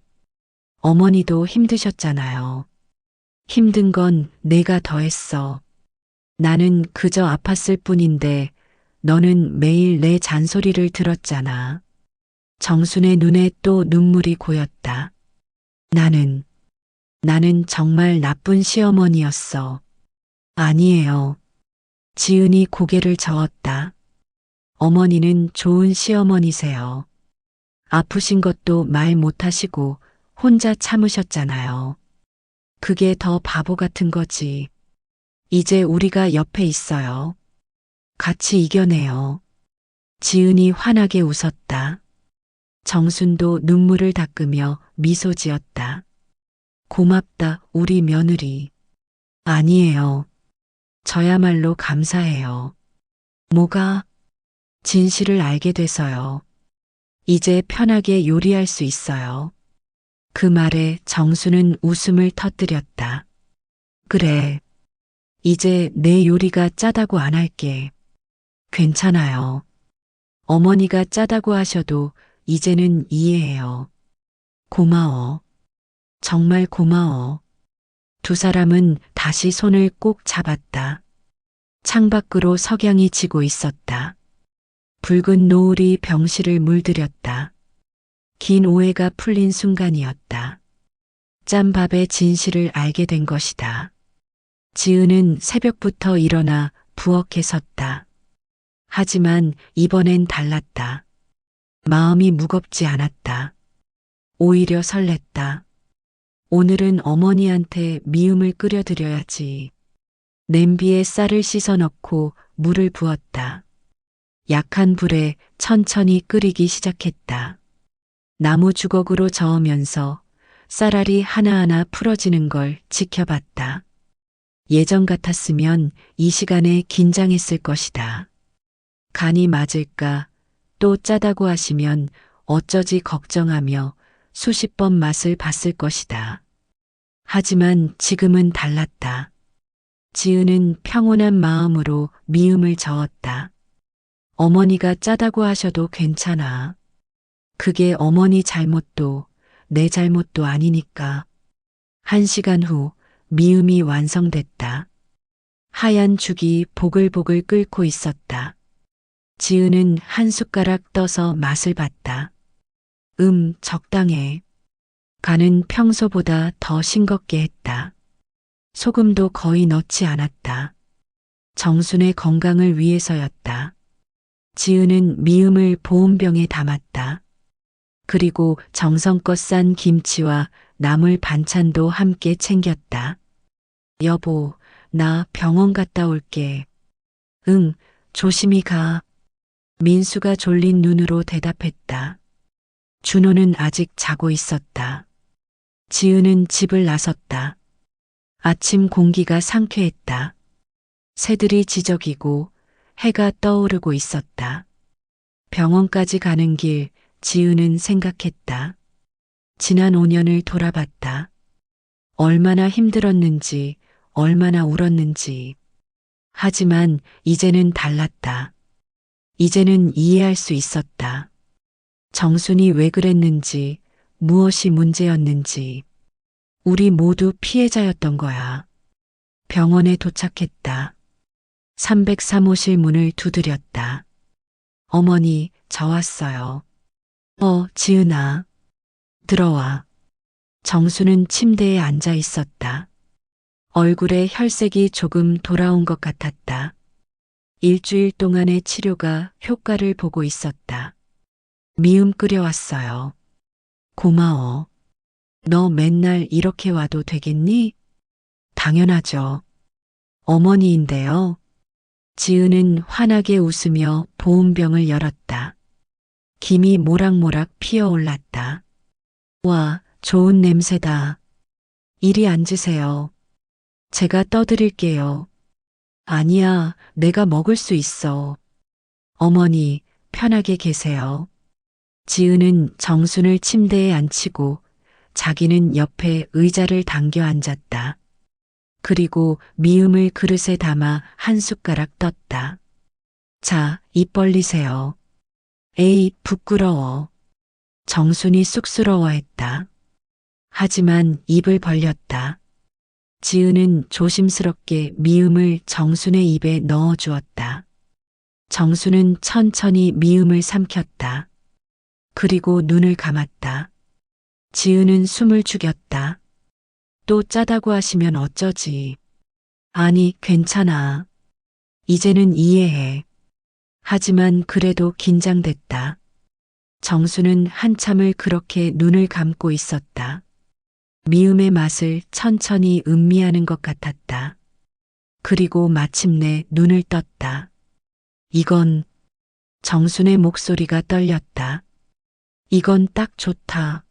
어머니도 힘드셨잖아요. 힘든 건 내가 더했어. 나는 그저 아팠을 뿐인데 너는 매일 내 잔소리를 들었잖아. 정순의 눈에 또 눈물이 고였다. 나는 정말 나쁜 시어머니였어. 아니에요. 지은이 고개를 저었다. 어머니는 좋은 시어머니세요. 아프신 것도 말 못하시고 혼자 참으셨잖아요. 그게 더 바보 같은 거지. 이제 우리가 옆에 있어요. 같이 이겨내요. 지은이 환하게 웃었다. 정순도 눈물을 닦으며 미소 지었다. 고맙다, 우리 며느리. 아니에요. 저야말로 감사해요. 뭐가? 진실을 알게 돼서요. 이제 편하게 요리할 수 있어요. 그 말에 정수는 웃음을 터뜨렸다. 그래. 이제 내 요리가 짜다고 안 할게. 괜찮아요. 어머니가 짜다고 하셔도 이제는 이해해요. 고마워. 정말 고마워. 두 사람은 다시 손을 꼭 잡았다. 창밖으로 석양이 지고 있었다. 붉은 노을이 병실을 물들였다. 긴 오해가 풀린 순간이었다. 짠밥의 진실을 알게 된 것이다. 지은은 새벽부터 일어나 부엌에 섰다. 하지만 이번엔 달랐다. 마음이 무겁지 않았다. 오히려 설렜다. 오늘은 어머니한테 미음을 끓여드려야지. 냄비에 쌀을 씻어 넣고 물을 부었다. 약한 불에 천천히 끓이기 시작했다. 나무 주걱으로 저으면서 쌀알이 하나하나 풀어지는 걸 지켜봤다. 예전 같았으면 이 시간에 긴장했을 것이다. 간이 맞을까, 또 짜다고 하시면 어쩌지 걱정하며 수십 번 맛을 봤을 것이다. 하지만 지금은 달랐다. 지은은 평온한 마음으로 미음을 저었다. 어머니가 짜다고 하셔도 괜찮아. 그게 어머니 잘못도 내 잘못도 아니니까. 1시간 후 미음이 완성됐다. 하얀 죽이 보글보글 끓고 있었다. 지은은 한 숟가락 떠서 맛을 봤다. 적당해. 간은 평소보다 더 싱겁게 했다. 소금도 거의 넣지 않았다. 정순의 건강을 위해서였다. 지은은 미음을 보온병에 담았다. 그리고 정성껏 싼 김치와 나물 반찬도 함께 챙겼다. 여보, 나 병원 갔다 올게. 응, 조심히 가. 민수가 졸린 눈으로 대답했다. 준호는 아직 자고 있었다. 지은은 집을 나섰다. 아침 공기가 상쾌했다. 새들이 지저귀고 해가 떠오르고 있었다. 병원까지 가는 길 지은은 생각했다. 지난 5년을 돌아봤다. 얼마나 힘들었는지, 얼마나 울었는지. 하지만 이제는 달랐다. 이제는 이해할 수 있었다. 정순이 왜 그랬는지, 무엇이 문제였는지. 우리 모두 피해자였던 거야. 병원에 도착했다. 303호실 문을 두드렸다. 어머니, 저 왔어요. 지은아. 들어와. 정수는 침대에 앉아 있었다. 얼굴에 혈색이 조금 돌아온 것 같았다. 일주일 동안의 치료가 효과를 보고 있었다. 미음 끓여왔어요. 고마워. 너 맨날 이렇게 와도 되겠니? 당연하죠. 어머니인데요. 지은은 환하게 웃으며 보온병을 열었다. 김이 모락모락 피어올랐다. 와, 좋은 냄새다. 이리 앉으세요. 제가 떠드릴게요. 아니야, 내가 먹을 수 있어. 어머니, 편하게 계세요. 지은은 정순을 침대에 앉히고 자기는 옆에 의자를 당겨 앉았다. 그리고 미음을 그릇에 담아 한 숟가락 떴다. 자, 입 벌리세요. 에이, 부끄러워. 정순이 쑥스러워했다. 하지만 입을 벌렸다. 지은은 조심스럽게 미음을 정순의 입에 넣어 주었다. 정순은 천천히 미음을 삼켰다. 그리고 눈을 감았다. 지은은 숨을 죽였다. 또 짜다고 하시면 어쩌지. 아니, 괜찮아. 이제는 이해해. 하지만 그래도 긴장됐다. 정수는 한참을 그렇게 눈을 감고 있었다. 미음의 맛을 천천히 음미하는 것 같았다. 그리고 마침내 눈을 떴다. 이건, 정순의 목소리가 떨렸다. 이건 딱 좋다.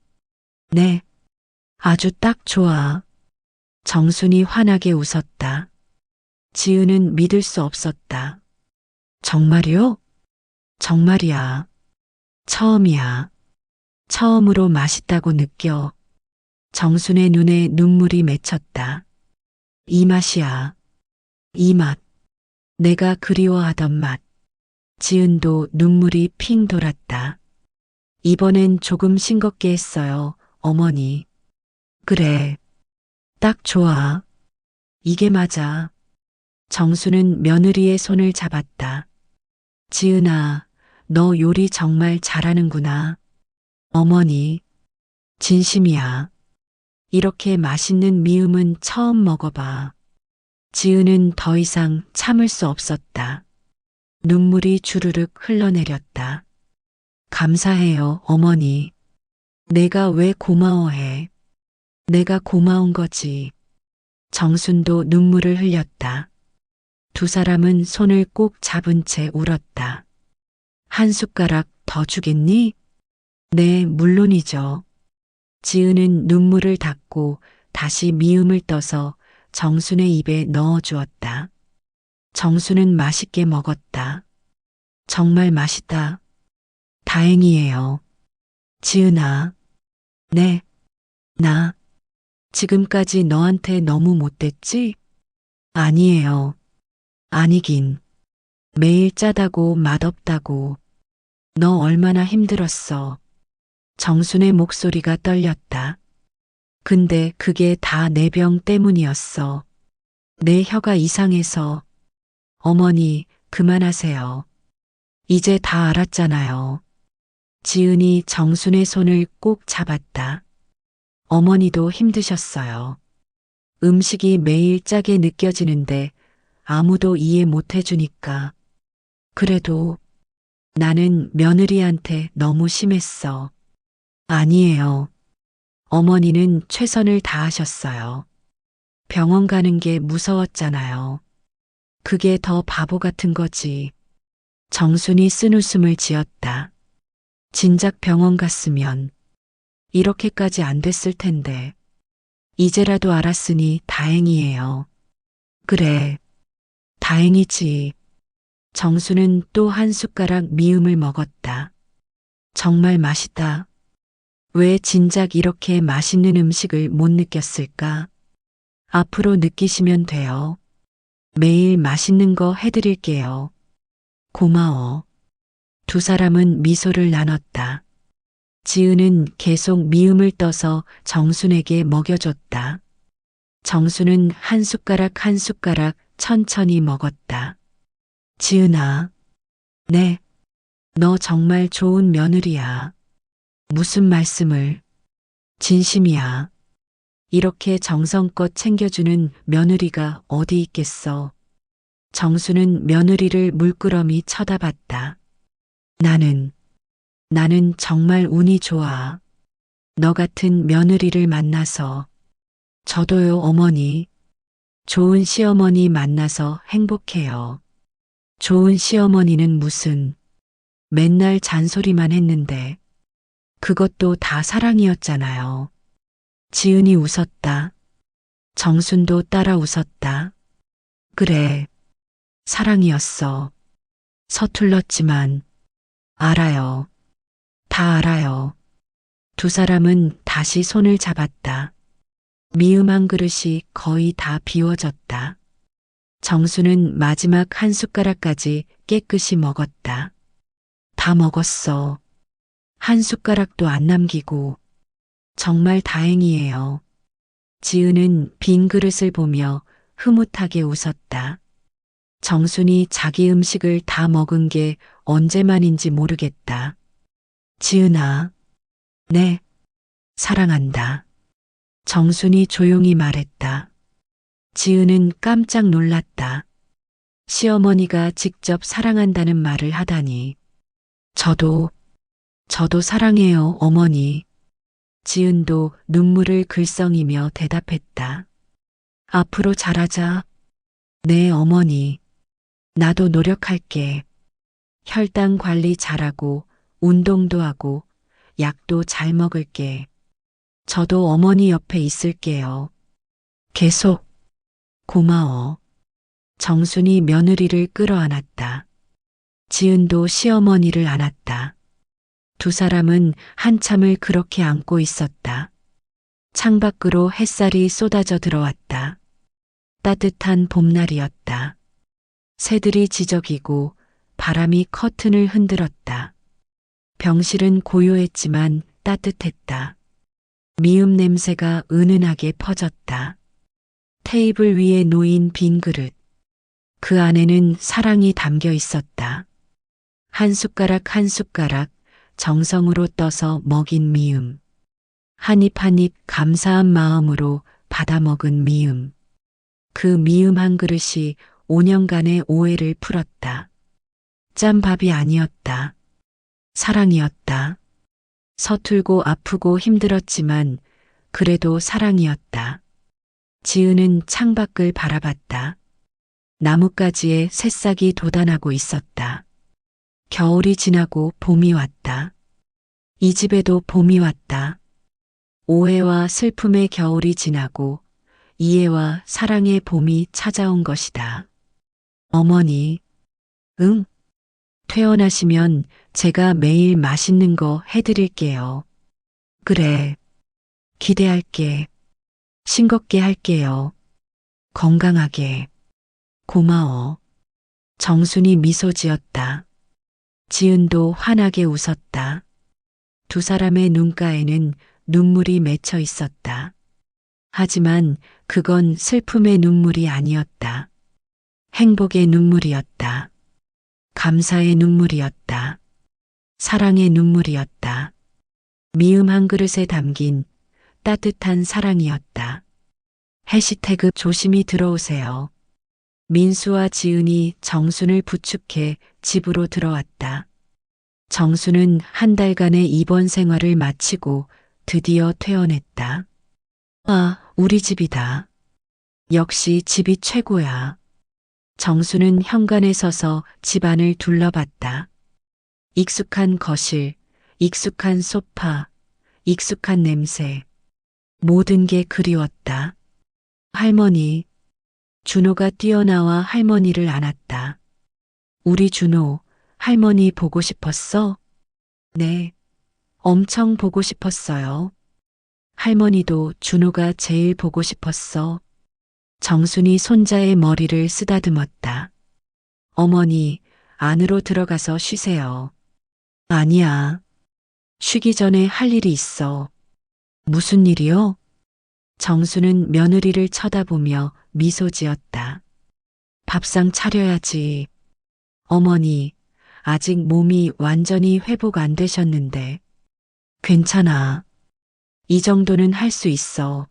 네, 아주 딱 좋아. 정순이 환하게 웃었다. 지은은 믿을 수 없었다. 정말이요? 정말이야. 처음이야. 처음으로 맛있다고 느껴. 정순의 눈에 눈물이 맺혔다. 이 맛이야. 이 맛. 내가 그리워하던 맛. 지은도 눈물이 핑 돌았다. 이번엔 조금 싱겁게 했어요, 어머니. 그래. 딱 좋아. 이게 맞아. 정수는 며느리의 손을 잡았다. 지은아, 너 요리 정말 잘하는구나. 어머니, 진심이야. 이렇게 맛있는 미음은 처음 먹어봐. 지은은 더 이상 참을 수 없었다. 눈물이 주르륵 흘러내렸다. 감사해요, 어머니. 내가 왜 고마워해. 내가 고마운 거지. 정순도 눈물을 흘렸다. 두 사람은 손을 꼭 잡은 채 울었다. 한 숟가락 더 주겠니? 네, 물론이죠. 지은은 눈물을 닦고 다시 미음을 떠서 정순의 입에 넣어 주었다. 정순은 맛있게 먹었다. 정말 맛있다. 다행이에요. 지은아, 네, 나 지금까지 너한테 너무 못됐지? 아니에요. 아니긴. 매일 짜다고 맛없다고. 너 얼마나 힘들었어. 정순의 목소리가 떨렸다. 근데 그게 다 내 병 때문이었어. 내 혀가 이상해서. 어머니, 그만하세요. 이제 다 알았잖아요. 지은이 정순의 손을 꼭 잡았다. 어머니도 힘드셨어요. 음식이 매일 짜게 느껴지는데 아무도 이해 못 해주니까. 그래도 나는 며느리한테 너무 심했어. 아니에요. 어머니는 최선을 다하셨어요. 병원 가는 게 무서웠잖아요. 그게 더 바보 같은 거지. 정순이 쓴웃음을 지었다. 진작 병원 갔으면 이렇게까지 안 됐을 텐데. 이제라도 알았으니 다행이에요. 그래, 다행이지. 정수는 또 한 숟가락 미음을 먹었다. 정말 맛있다. 왜 진작 이렇게 맛있는 음식을 못 느꼈을까? 앞으로 느끼시면 돼요. 매일 맛있는 거 해드릴게요. 고마워. 두 사람은 미소를 나눴다. 지은은 계속 미음을 떠서 정순에게 먹여줬다. 정수는 한 숟가락 한 숟가락 천천히 먹었다. 지은아, 네, 너 정말 좋은 며느리야. 무슨 말씀을? 진심이야. 이렇게 정성껏 챙겨주는 며느리가 어디 있겠어. 정수는 며느리를 물끄러미 쳐다봤다. 나는 정말 운이 좋아. 너 같은 며느리를 만나서. 저도요, 어머니. 좋은 시어머니 만나서 행복해요. 좋은 시어머니는 무슨, 맨날 잔소리만 했는데. 그것도 다 사랑이었잖아요. 지은이 웃었다. 정순도 따라 웃었다. 그래, 사랑이었어. 서툴렀지만, 알아요. 다 알아요. 두 사람은 다시 손을 잡았다. 미음 한 그릇이 거의 다 비워졌다. 정수는 마지막 한 숟가락까지 깨끗이 먹었다. 다 먹었어. 한 숟가락도 안 남기고. 정말 다행이에요. 지은은 빈 그릇을 보며 흐뭇하게 웃었다. 정순이 자기 음식을 다 먹은 게 언제만인지 모르겠다. 지은아, 네, 사랑한다. 정순이 조용히 말했다. 지은은 깜짝 놀랐다. 시어머니가 직접 사랑한다는 말을 하다니. 저도 사랑해요, 어머니. 지은도 눈물을 글썽이며 대답했다. 앞으로 잘하자. 네, 어머니. 나도 노력할게. 혈당 관리 잘하고, 운동도 하고, 약도 잘 먹을게. 저도 어머니 옆에 있을게요. 계속. 고마워. 정순이 며느리를 끌어안았다. 지은도 시어머니를 안았다. 두 사람은 한참을 그렇게 안고 있었다. 창밖으로 햇살이 쏟아져 들어왔다. 따뜻한 봄날이었다. 새들이 지저귀고 바람이 커튼을 흔들었다. 병실은 고요했지만 따뜻했다. 미음 냄새가 은은하게 퍼졌다. 테이블 위에 놓인 빈 그릇. 그 안에는 사랑이 담겨 있었다. 한 숟가락 한 숟가락 정성으로 떠서 먹인 미음. 한 입 한 입 감사한 마음으로 받아먹은 미음. 그 미음 한 그릇이 5년간의 오해를 풀었다. 짠 밥이 아니었다. 사랑이었다. 서툴고 아프고 힘들었지만 그래도 사랑이었다. 지은은 창밖을 바라봤다. 나뭇가지에 새싹이 돋아나고 있었다. 겨울이 지나고 봄이 왔다. 이 집에도 봄이 왔다. 오해와 슬픔의 겨울이 지나고 이해와 사랑의 봄이 찾아온 것이다. 어머니, 응? 퇴원하시면 제가 매일 맛있는 거 해드릴게요. 그래, 기대할게. 싱겁게 할게요. 건강하게. 고마워. 정순이 미소 지었다. 지은도 환하게 웃었다. 두 사람의 눈가에는 눈물이 맺혀 있었다. 하지만 그건 슬픔의 눈물이 아니었다. 행복의 눈물이었다. 감사의 눈물이었다. 사랑의 눈물이었다. 미음 한 그릇에 담긴 따뜻한 사랑이었다. 해시태그 조심히 들어오세요. 민수와 지은이 정순을 부축해 집으로 들어왔다. 정순은 한 달간의 입원 생활을 마치고 드디어 퇴원했다. 아, 우리 집이다. 역시 집이 최고야. 정수는 현관에 서서 집안을 둘러봤다. 익숙한 거실, 익숙한 소파, 익숙한 냄새. 모든 게 그리웠다. 할머니. 준호가 뛰어나와 할머니를 안았다. 우리 준호, 할머니 보고 싶었어? 네. 엄청 보고 싶었어요. 할머니도 준호가 제일 보고 싶었어. 정순이 손자의 머리를 쓰다듬었다. 어머니, 안으로 들어가서 쉬세요. 아니야. 쉬기 전에 할 일이 있어. 무슨 일이요? 정수는 며느리를 쳐다보며 미소 지었다. 밥상 차려야지. 어머니, 아직 몸이 완전히 회복 안 되셨는데. 괜찮아. 이 정도는 할 수 있어.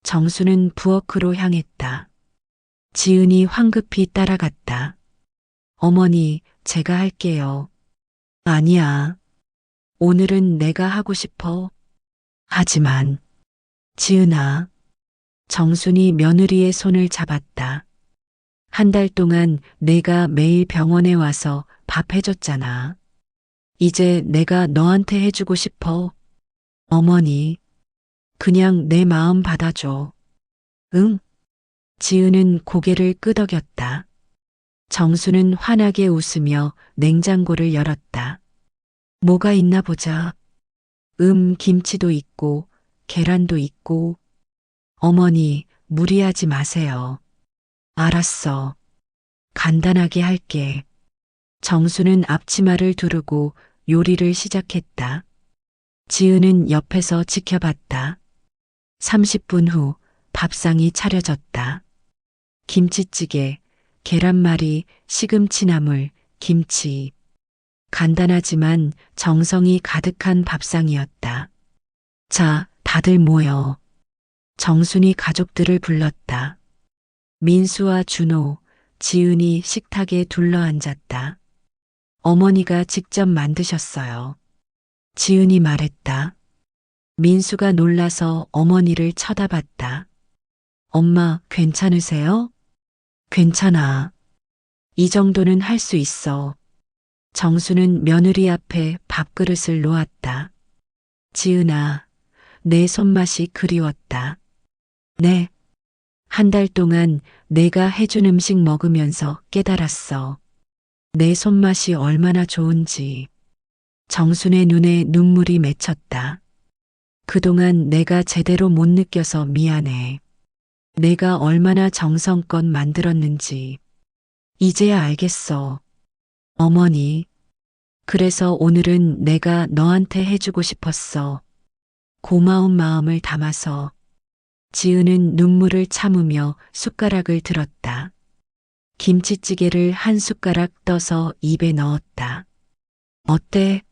정수는 부엌으로 향했다. 지은이 황급히 따라갔다. 어머니, 제가 할게요. 아니야. 오늘은 내가 하고 싶어. 하지만, 지은아. 정순이 며느리의 손을 잡았다. 한 달 동안 내가 매일 병원에 와서 밥 해줬잖아. 이제 내가 너한테 해주고 싶어. 어머니, 그냥 내 마음 받아줘. 응? 지은은 고개를 끄덕였다. 정수는 환하게 웃으며 냉장고를 열었다. 뭐가 있나 보자. 김치도 있고, 계란도 있고. 어머니, 무리하지 마세요. 알았어. 간단하게 할게. 정수는 앞치마를 두르고 요리를 시작했다. 지은은 옆에서 지켜봤다. 30분 후 밥상이 차려졌다. 김치찌개, 계란말이, 시금치나물, 김치. 간단하지만 정성이 가득한 밥상이었다. 자, 다들 모여. 정순이 가족들을 불렀다. 민수와 준호, 지은이 식탁에 둘러앉았다. 어머니가 직접 만드셨어요. 지은이 말했다. 민수가 놀라서 어머니를 쳐다봤다. 엄마, 괜찮으세요? 괜찮아. 이 정도는 할 수 있어. 정수는 며느리 앞에 밥그릇을 놓았다. 지은아, 내 손맛이 그리웠다. 네. 한 달 동안 내가 해준 음식 먹으면서 깨달았어. 내 손맛이 얼마나 좋은지. 정순의 눈에 눈물이 맺혔다. 그동안 내가 제대로 못 느껴서 미안해. 내가 얼마나 정성껏 만들었는지. 이제야 알겠어. 어머니. 그래서 오늘은 내가 너한테 해주고 싶었어. 고마운 마음을 담아서. 지은은 눈물을 참으며 숟가락을 들었다. 김치찌개를 한 숟가락 떠서 입에 넣었다. 어때?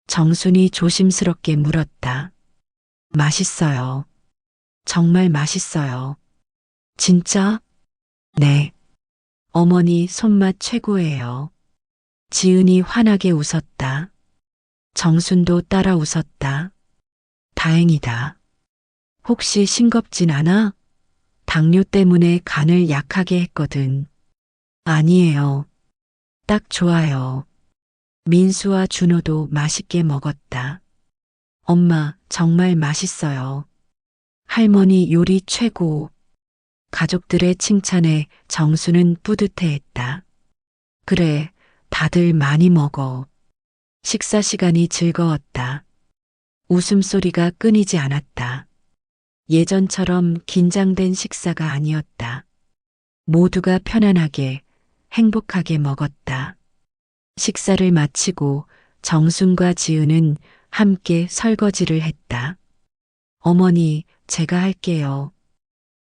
정순이 조심스럽게 물었다. 맛있어요. 정말 맛있어요. 진짜? 네. 어머니 손맛 최고예요. 지은이 환하게 웃었다. 정순도 따라 웃었다. 다행이다. 혹시 싱겁진 않아? 당뇨 때문에 간을 약하게 했거든. 아니에요. 딱 좋아요. 민수와 준호도 맛있게 먹었다. 엄마, 정말 맛있어요. 할머니 요리 최고. 가족들의 칭찬에 정수는 뿌듯해했다. 그래, 다들 많이 먹어. 식사 시간이 즐거웠다. 웃음소리가 끊이지 않았다. 예전처럼 긴장된 식사가 아니었다. 모두가 편안하게, 행복하게 먹었다. 식사를 마치고 정순과 지은은 함께 설거지를 했다. 어머니, 제가 할게요.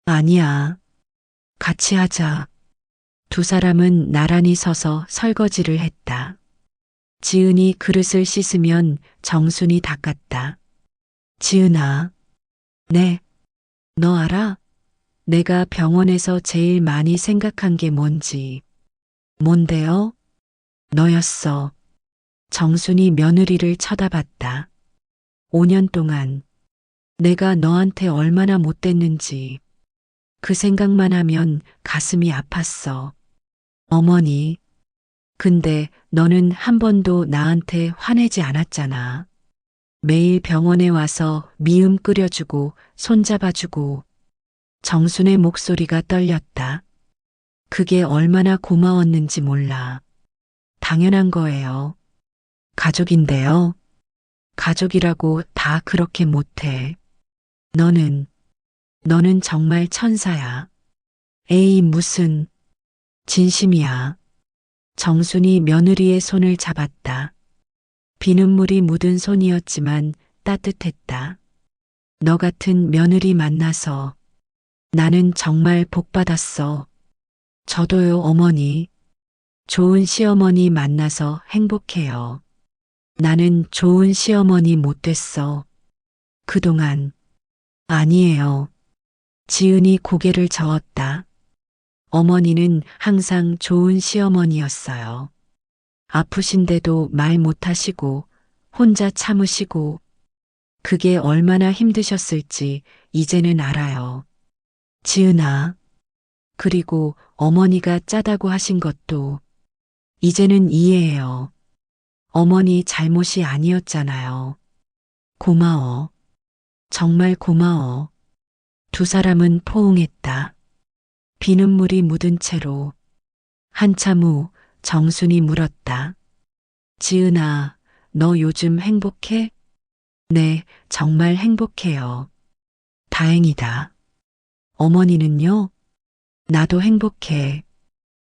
아니야. 같이 하자. 두 사람은 나란히 서서 설거지를 했다. 지은이 그릇을 씻으면 정순이 닦았다. 지은아. 네. 너 알아? 내가 병원에서 제일 많이 생각한 게 뭔지. 뭔데요? 너였어. 정순이 며느리를 쳐다봤다. 5년 동안 내가 너한테 얼마나 못됐는지 그 생각만 하면 가슴이 아팠어. 어머니, 근데 너는 한 번도 나한테 화내지 않았잖아. 매일 병원에 와서 미음 끓여주고 손잡아주고. 정순의 목소리가 떨렸다. 그게 얼마나 고마웠는지 몰라. 당연한 거예요. 가족인데요. 가족이라고 다 그렇게 못해. 너는 정말 천사야. 에이, 무슨, 진심이야. 정순이 며느리의 손을 잡았다. 비눗물이 묻은 손이었지만 따뜻했다. 너 같은 며느리 만나서 나는 정말 복 받았어. 저도요, 어머니. 좋은 시어머니 만나서 행복해요. 나는 좋은 시어머니 못 됐어. 그동안. 아니에요. 지은이 고개를 저었다. 어머니는 항상 좋은 시어머니였어요. 아프신데도 말 못하시고 혼자 참으시고 그게 얼마나 힘드셨을지 이제는 알아요. 지은아. 그리고 어머니가 짜다고 하신 것도 이제는 이해해요. 어머니 잘못이 아니었잖아요. 고마워. 정말 고마워. 두 사람은 포옹했다. 비눗물이 묻은 채로. 한참 후 정순이 물었다. 지은아, 너 요즘 행복해? 네, 정말 행복해요. 다행이다. 어머니는요? 나도 행복해.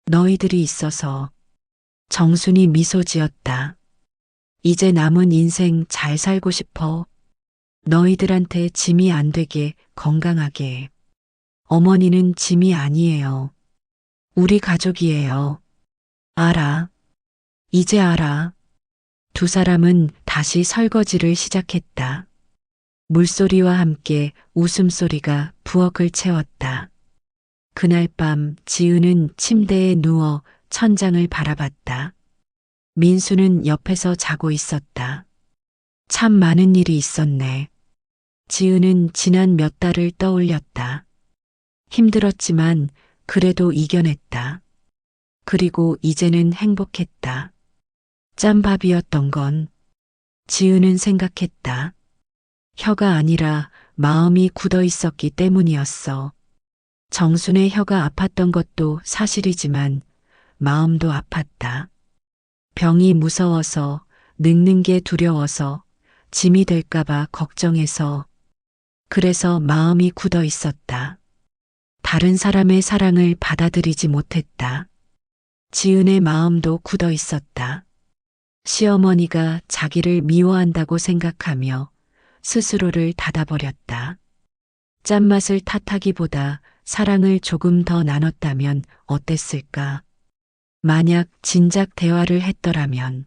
너희들이 있어서. 정순이 미소 지었다. 이제 남은 인생 잘 살고 싶어. 너희들한테 짐이 안 되게 건강하게. 어머니는 짐이 아니에요. 우리 가족이에요. 알아. 이제 알아. 두 사람은 다시 설거지를 시작했다. 물소리와 함께 웃음소리가 부엌을 채웠다. 그날 밤 지은은 침대에 누워 천장을 바라봤다. 민수는 옆에서 자고 있었다. 참 많은 일이 있었네. 지은은 지난 몇 달을 떠올렸다. 힘들었지만 그래도 이겨냈다. 그리고 이제는 행복했다. 짬밥이었던 건 지은은 생각했다. 혀가 아니라 마음이 굳어 있었기 때문이었어. 정순의 혀가 아팠던 것도 사실이지만 마음도 아팠다. 병이 무서워서, 늙는 게 두려워서, 짐이 될까봐 걱정해서, 그래서 마음이 굳어 있었다. 다른 사람의 사랑을 받아들이지 못했다. 지은의 마음도 굳어 있었다. 시어머니가 자기를 미워한다고 생각하며 스스로를 닫아버렸다. 짠맛을 탓하기보다 사랑을 조금 더 나눴다면 어땠을까? 만약 진작 대화를 했더라면,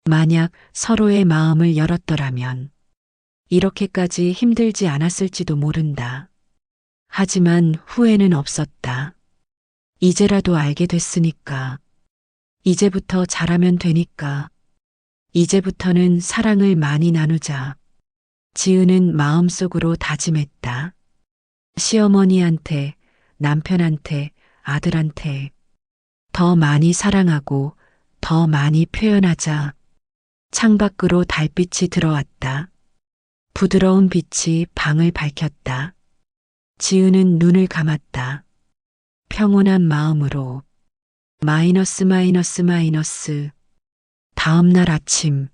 만약 서로의 마음을 열었더라면, 이렇게까지 힘들지 않았을지도 모른다. 하지만 후회는 없었다. 이제라도 알게 됐으니까. 이제부터 잘하면 되니까. 이제부터는 사랑을 많이 나누자. 지은은 마음속으로 다짐했다. 시어머니한테, 남편한테, 아들한테 더 많이 사랑하고 더 많이 표현하자. 창밖으로 달빛이 들어왔다. 부드러운 빛이 방을 밝혔다. 지은은 눈을 감았다. 평온한 마음으로. 마이너스 마이너스 마이너스. 다음 날 아침.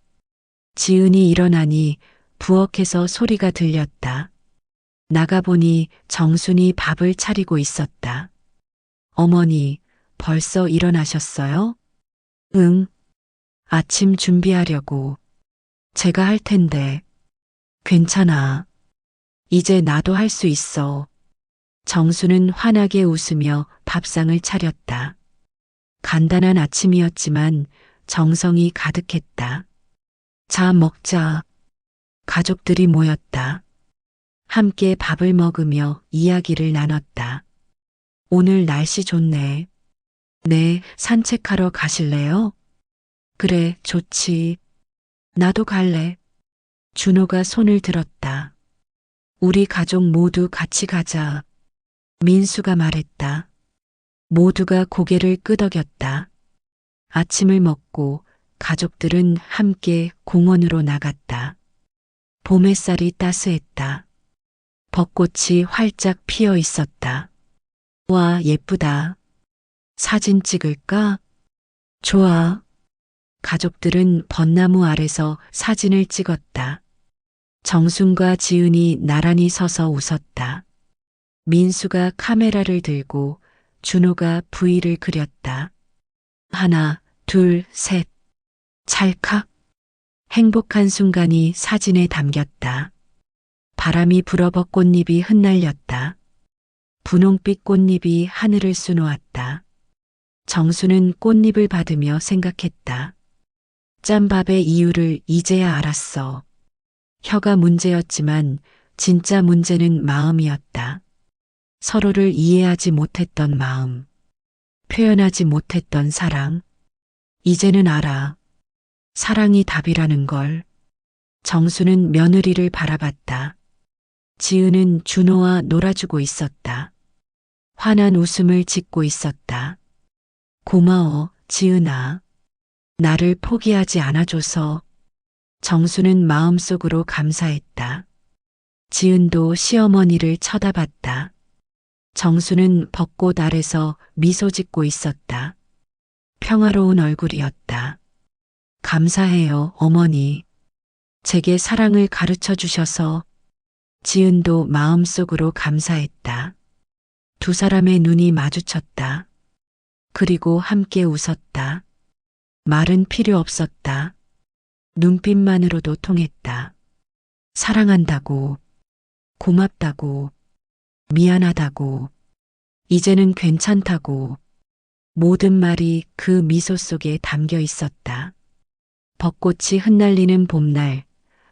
지은이 일어나니 부엌에서 소리가 들렸다. 나가보니 정순이 밥을 차리고 있었다. 어머니, 벌써 일어나셨어요? 응, 아침 준비하려고. 제가 할 텐데. 괜찮아. 이제 나도 할 수 있어. 정수는 환하게 웃으며 밥상을 차렸다. 간단한 아침이었지만 정성이 가득했다. 자, 먹자. 가족들이 모였다. 함께 밥을 먹으며 이야기를 나눴다. 오늘 날씨 좋네. 네, 산책하러 가실래요? 그래, 좋지. 나도 갈래. 준호가 손을 들었다. 우리 가족 모두 같이 가자. 민수가 말했다. 모두가 고개를 끄덕였다. 아침을 먹고 가족들은 함께 공원으로 나갔다. 봄 햇살이 따스했다. 벚꽃이 활짝 피어 있었다. 와, 예쁘다. 사진 찍을까? 좋아. 가족들은 벚나무 아래서 사진을 찍었다. 정순과 지은이 나란히 서서 웃었다. 민수가 카메라를 들고 준호가 V를 그렸다. 하나, 둘, 셋. 찰칵. 행복한 순간이 사진에 담겼다. 바람이 불어버 꽃잎이 흩날렸다. 분홍빛 꽃잎이 하늘을 수놓았다. 정수는 꽃잎을 받으며 생각했다. 짬밥의 이유를 이제야 알았어. 혀가 문제였지만 진짜 문제는 마음이었다. 서로를 이해하지 못했던 마음. 표현하지 못했던 사랑. 이제는 알아. 사랑이 답이라는 걸. 정수는 며느리를 바라봤다. 지은은 준호와 놀아주고 있었다. 환한 웃음을 짓고 있었다. 고마워, 지은아. 나를 포기하지 않아줘서. 정수는 마음속으로 감사했다. 지은도 시어머니를 쳐다봤다. 정수는 벚꽃 아래서 미소 짓고 있었다. 평화로운 얼굴이었다. 감사해요, 어머니. 제게 사랑을 가르쳐 주셔서. 지은도 마음속으로 감사했다. 두 사람의 눈이 마주쳤다. 그리고 함께 웃었다. 말은 필요 없었다. 눈빛만으로도 통했다. 사랑한다고, 고맙다고, 미안하다고, 이제는 괜찮다고, 모든 말이 그 미소 속에 담겨 있었다. 벚꽃이 흩날리는 봄날,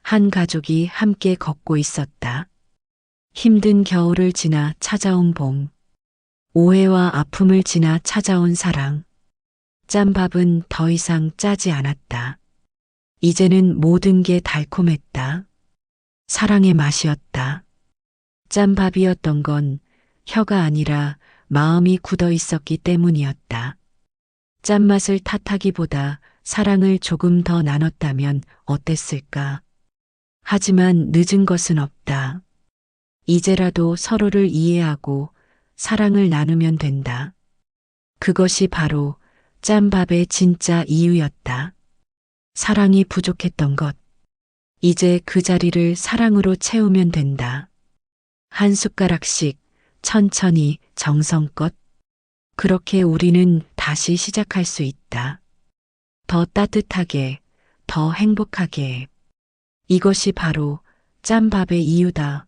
한 가족이 함께 걷고 있었다. 힘든 겨울을 지나 찾아온 봄, 오해와 아픔을 지나 찾아온 사랑. 짬밥은 더 이상 짜지 않았다. 이제는 모든 게 달콤했다. 사랑의 맛이었다. 짬밥이었던 건 혀가 아니라 마음이 굳어 있었기 때문이었다. 짠맛을 탓하기보다 사랑을 조금 더 나눴다면 어땠을까? 하지만 늦은 것은 없다. 이제라도 서로를 이해하고 사랑을 나누면 된다. 그것이 바로 짬밥의 진짜 이유였다. 사랑이 부족했던 것. 이제 그 자리를 사랑으로 채우면 된다. 한 숟가락씩 천천히 정성껏. 그렇게 우리는 다시 시작할 수 있다. 더 따뜻하게, 더 행복하게. 이것이 바로 짬밥의 이유다.